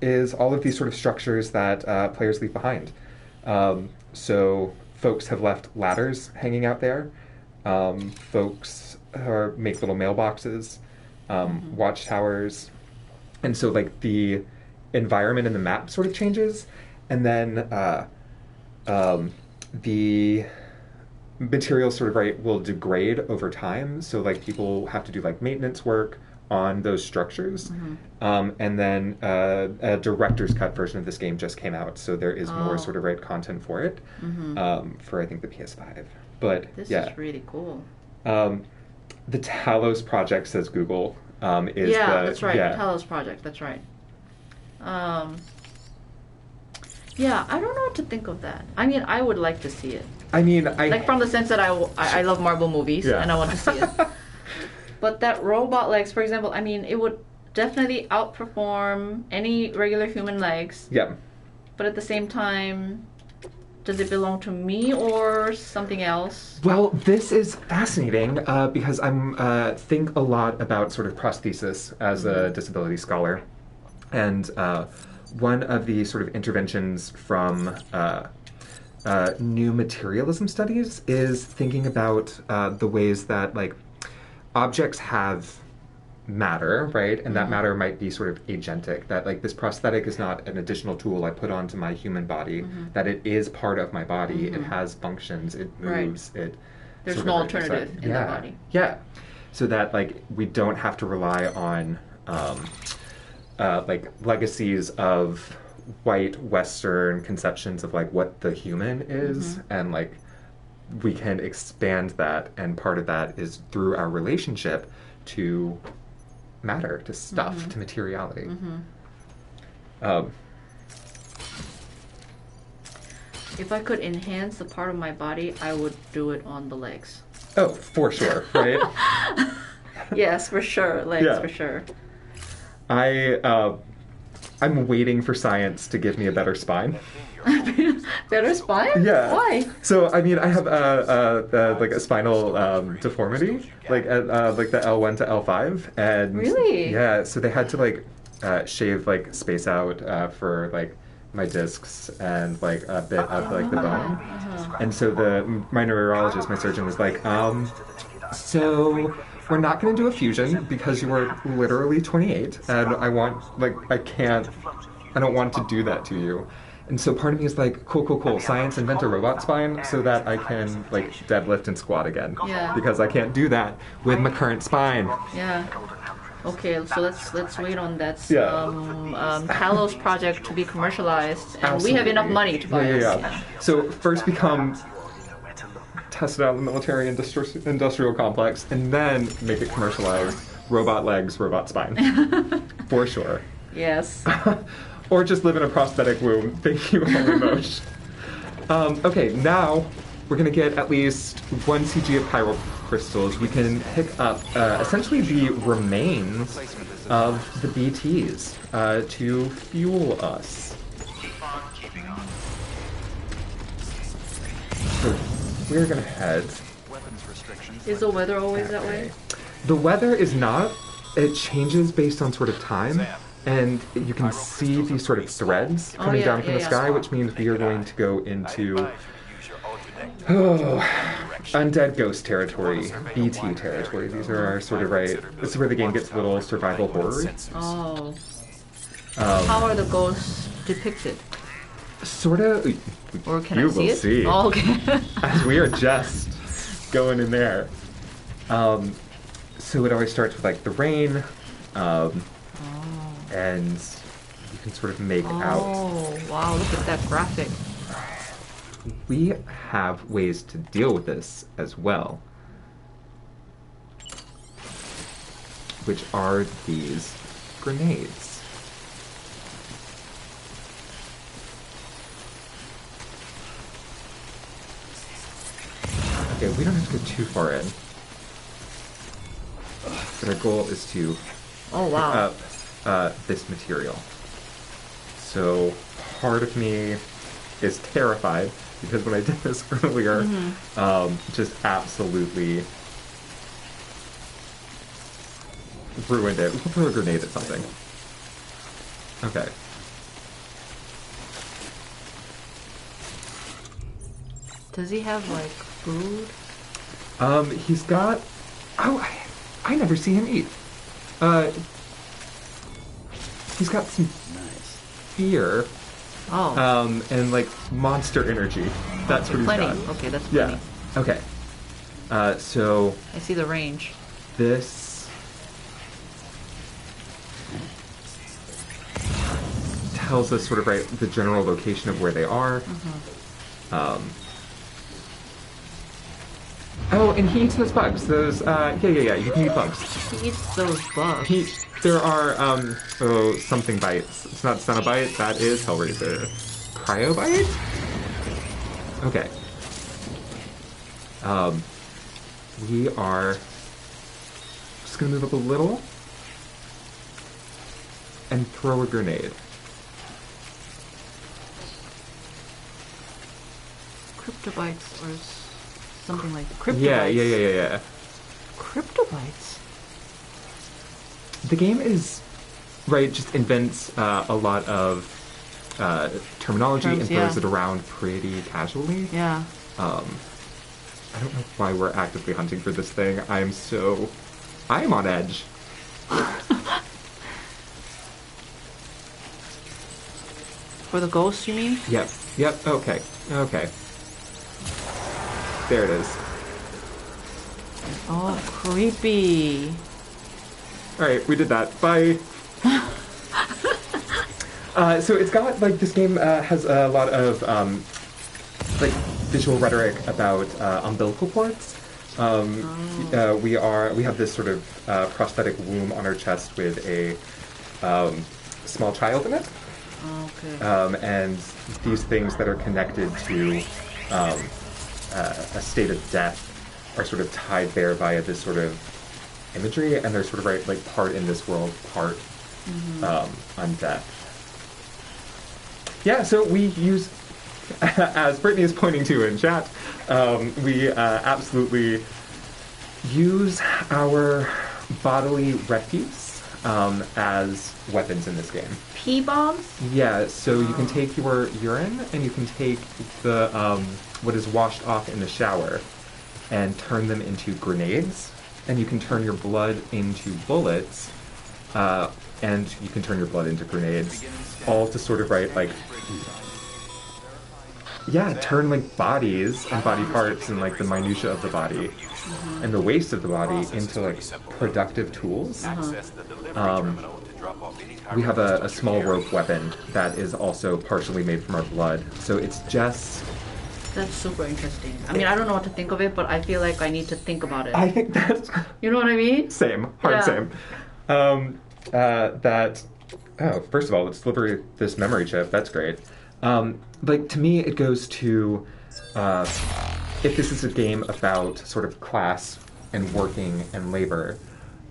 is all of these sort of structures that players leave behind. So folks have left ladders hanging out there. Folks make little mailboxes. Watchtowers, and so like the environment and the map sort of changes, and then the materials sort of will degrade over time. So like people have to do like maintenance work, on those structures. And then a director's cut version of this game just came out, so there is more sort of content for it for I think the PS5. But this yeah, is really cool. The Talos project, says Google, is that's right. Yeah. Talos project. That's right. Yeah, I don't know what to think of that. I mean, I would like to see it. I mean, like from the sense that I love Marvel movies and I want to see it. But that robot legs, for example, I mean, it would definitely outperform any regular human legs. Yeah. But at the same time, does it belong to me or something else? Well, this is fascinating because I'm think a lot about sort of prosthesis as a disability scholar, and one of the sort of interventions from new materialism studies is thinking about the ways that like objects have matter, right? And that matter might be sort of agentic, that like this prosthetic is not an additional tool I put onto my human body, that it is part of my body, it has functions, it moves, there's no alternative in the body. Yeah. So that like we don't have to rely on like legacies of white Western conceptions of like what the human is, and like we can expand that, and part of that is through our relationship to matter, to stuff, to materiality. If I could enhance the part of my body, I would do it on the legs. Oh, for sure, right? Yes, for sure. Legs, for sure. I'm waiting for science to give me a better spine. Better spine? Yeah. Why? So I mean, I have like a spinal deformity, like the L1 to L5, and really, yeah. So they had to like shave like space out for like my discs and like a bit of like the bone, and so my neurologist, my surgeon, was like, so we're not going to do a fusion because you are literally 28, and I don't want to do that to you. And so part of me is like, cool, science, invent a robot spine so that I can like deadlift and squat again. Yeah. Because I can't do that with my current spine. Yeah. Okay, so let's wait on that Talos project to be commercialized, and Absolutely. we have enough money to buy it. Yeah. So first become tested out in the military industrial complex, and then make it commercialized. Robot legs, robot spine. For sure. Yes. Or just live in a prosthetic womb. Thank you, Holy Mosh. Okay, now we're going to get at least 1 CG of pyrocrystals. We can pick up essentially the remains of the BTs to fuel us. So we're going to head. Is the weather always that way? The weather is not. It changes based on sort of time. And you can see these sort of threads coming down from the sky, which means we are going to go into undead ghost territory, BT territory. These are our sort of this is where the game gets a little survival horror. Oh. How are the ghosts depicted? Sort of. Or can I see it? You will see. Oh, okay. As we are just going in there. So it always starts with like the rain. And you can sort of make out. Oh, wow, look at that graphic. We have ways to deal with this as well, which are these grenades. Okay, we don't have to go too far in. But our goal is to wow. pick up this material. So part of me is terrified because when I did this earlier, just absolutely ruined it. We'll throw a grenade at something. Okay. Does he have like food? He's got. Oh, I never see him eat. He's got some fear. Oh. And like monster energy. That's what he's plenty. got. Okay, that's plenty. Yeah. Okay. So. I see the range. This tells us sort of the general location of where they are. Oh, and he eats those bugs. Those, yeah. You can eat bugs. He eats those bugs. There are, something bites. It's not Cenobite, that is Hellraiser. Cryobite? Okay. We are just gonna move up a little and throw a grenade. Cryptobites or something like cryptobites. Yeah. Cryptobites. The game is just invents a lot of terminology and throws it around pretty casually. Yeah. I don't know why we're actively hunting for this thing. I am on edge. For the ghost, you mean? Yep. Okay. There it is. Oh, creepy. Alright, we did that. Bye. So it's got, this game has a lot of, visual rhetoric about umbilical cords. We have this sort of prosthetic womb on our chest with a small child in it. Okay. And these things that are connected to a state of death are sort of tied there via this sort of imagery, and they're sort of part in this world, part undead. Yeah, so we use, as Brittany is pointing to in chat, we absolutely use our bodily refuse as weapons in this game. Pee bombs? Yeah, so you can take your urine and you can take the what is washed off in the shower and turn them into grenades, and you can turn your blood into bullets, and you can turn your blood into grenades, all to sort of turn bodies and body parts and the minutia of the body and the waste of the body into productive tools. We have a small rope weapon that is also partially made from our blood, so it's just... That's super interesting. I mean, I don't know what to think of it, but I feel like I need to think about it. I think that's... You know what I mean? Same. Same. First of all, let's deliver this memory chip. That's great. To me, it goes to... if this is a game about sort of class and working and labor,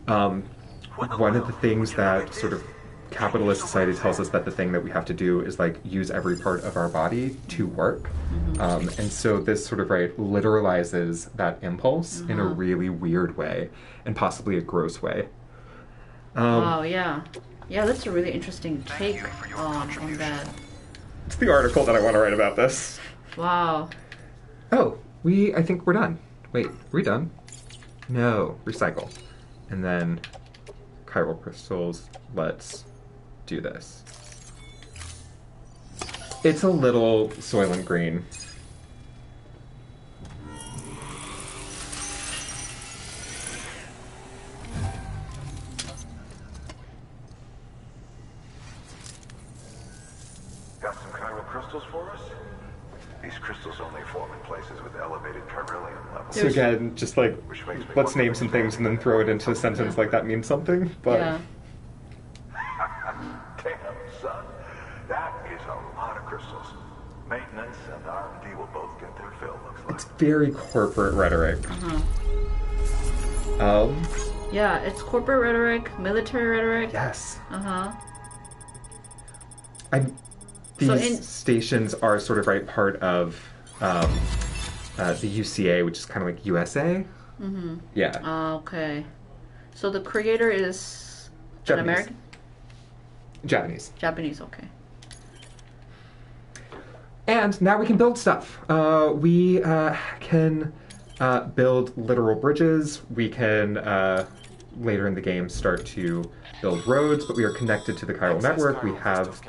one of the things that sort of capitalist society tells us that the thing that we have to do is use every part of our body to work. And so this sort of literalizes that impulse in a really weird way, and possibly a gross way. Wow, yeah. Yeah, that's a really interesting take on that. It's the article that I want to write about this. Wow. Oh, I think we're done. Wait, are we done? No, recycle. And then chiral crystals, let's do this. It's a little Soylent Green. Got some chiral crystals for us? These crystals only form in places with elevated chiralium levels. So again, just let's name some things and then throw it into a sentence like that means something. But yeah. Damn, son. That is a lot of crystals. Maintenance and R&D will both get their fill, looks like. It's very corporate rhetoric. Yeah, it's corporate rhetoric, military rhetoric. Yes. These stations are sort of part of the UCA, which is kind of like USA. Yeah. Okay. So the creator is an American? Japanese. Japanese, okay. And now we can build stuff. We can build literal bridges. We can, later in the game, start to build roads, but we are connected to the chiral network. We have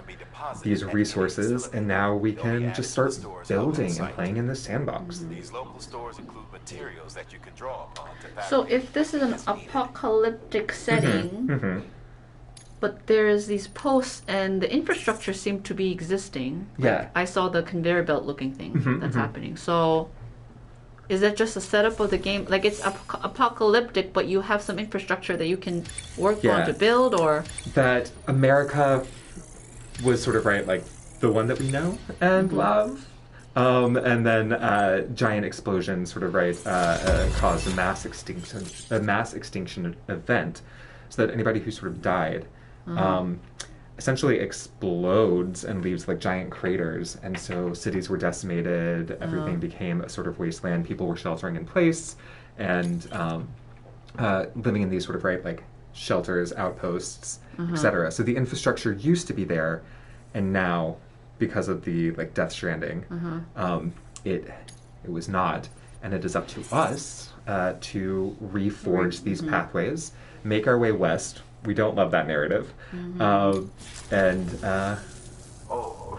these resources, and now we can just start building and playing in this sandbox. These local stores include materials that you can draw upon to So if this is an apocalyptic setting, But there's these posts, and the infrastructure seemed to be existing. Yeah. I saw the conveyor belt looking thing that's happening. So, is that just a setup of the game? Like, it's apocalyptic, but you have some infrastructure that you can work on to build, or that America was sort of like the one that we know and love. And then giant explosion sort of caused a mass extinction event, so that anybody who sort of died essentially explodes and leaves like giant craters, and so cities were decimated. Everything became a sort of wasteland. People were sheltering in place and living in these sort of like shelters, outposts, etc. So the infrastructure used to be there, and now, because of the like Death Stranding, it was not, and it is up to us to reforge these pathways, make our way west. We don't love that narrative, and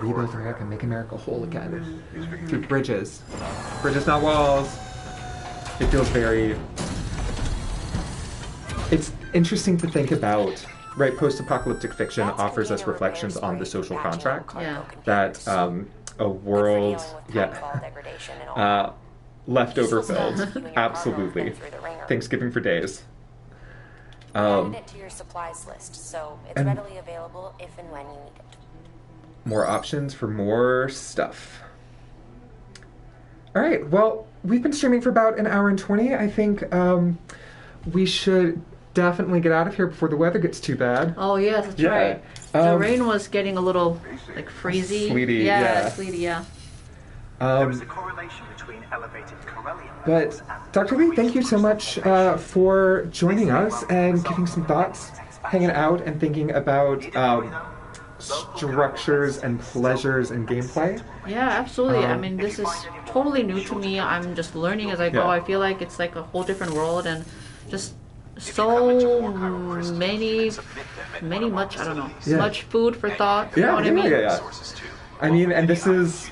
rebuild America, make America whole again through bridges, not walls. It feels very. It's interesting to think about. Right, post-apocalyptic fiction offers us reflections on the social contract that a world, leftover filled, absolutely. Thanksgiving for days. Added it to your supplies list, so it's readily available if and when you need it. More options for more stuff. All right, well, we've been streaming for about an hour and 20. I think we should definitely get out of here before the weather gets too bad. Oh, yes, that's right. The rain was getting a little, like, freezy. Sleety, Sleety, yeah. There is a correlation between elevated Corellian but, Dr. Lee, thank you so much for joining us and giving some thoughts, hanging out and thinking about structures and pleasures and gameplay. Yeah, absolutely. I mean, this is totally new to me. I'm just learning as I go. I feel like it's like a whole different world, and just so much, I don't know, much food for thought. You know what I mean? I mean, and this is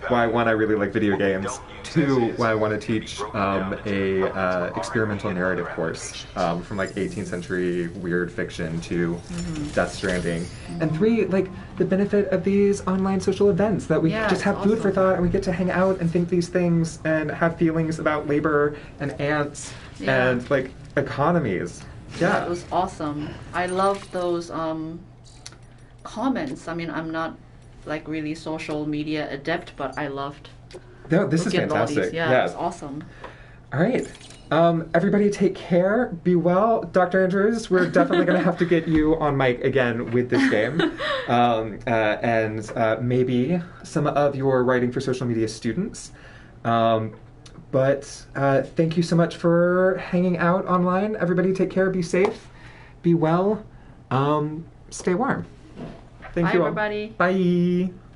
why, one, I really like video games. Two, why I want to teach a experimental narrative course from like 18th century weird fiction to Death Stranding. And three, like the benefit of these online social events that we just have food for thought, and we get to hang out and think these things and have feelings about labor and ants and like economies. Yeah, it was awesome. I love those comments. I mean, I'm not like really social media adept, but I loved. No, this is fantastic. Yeah, it's awesome. All right. Everybody take care. Be well. Dr. Andrews, we're definitely going to have to get you on mic again with this game. And maybe some of your writing for social media students. But thank you so much for hanging out online. Everybody take care. Be safe. Be well. Stay warm. Thank you all. Bye, everybody. Bye.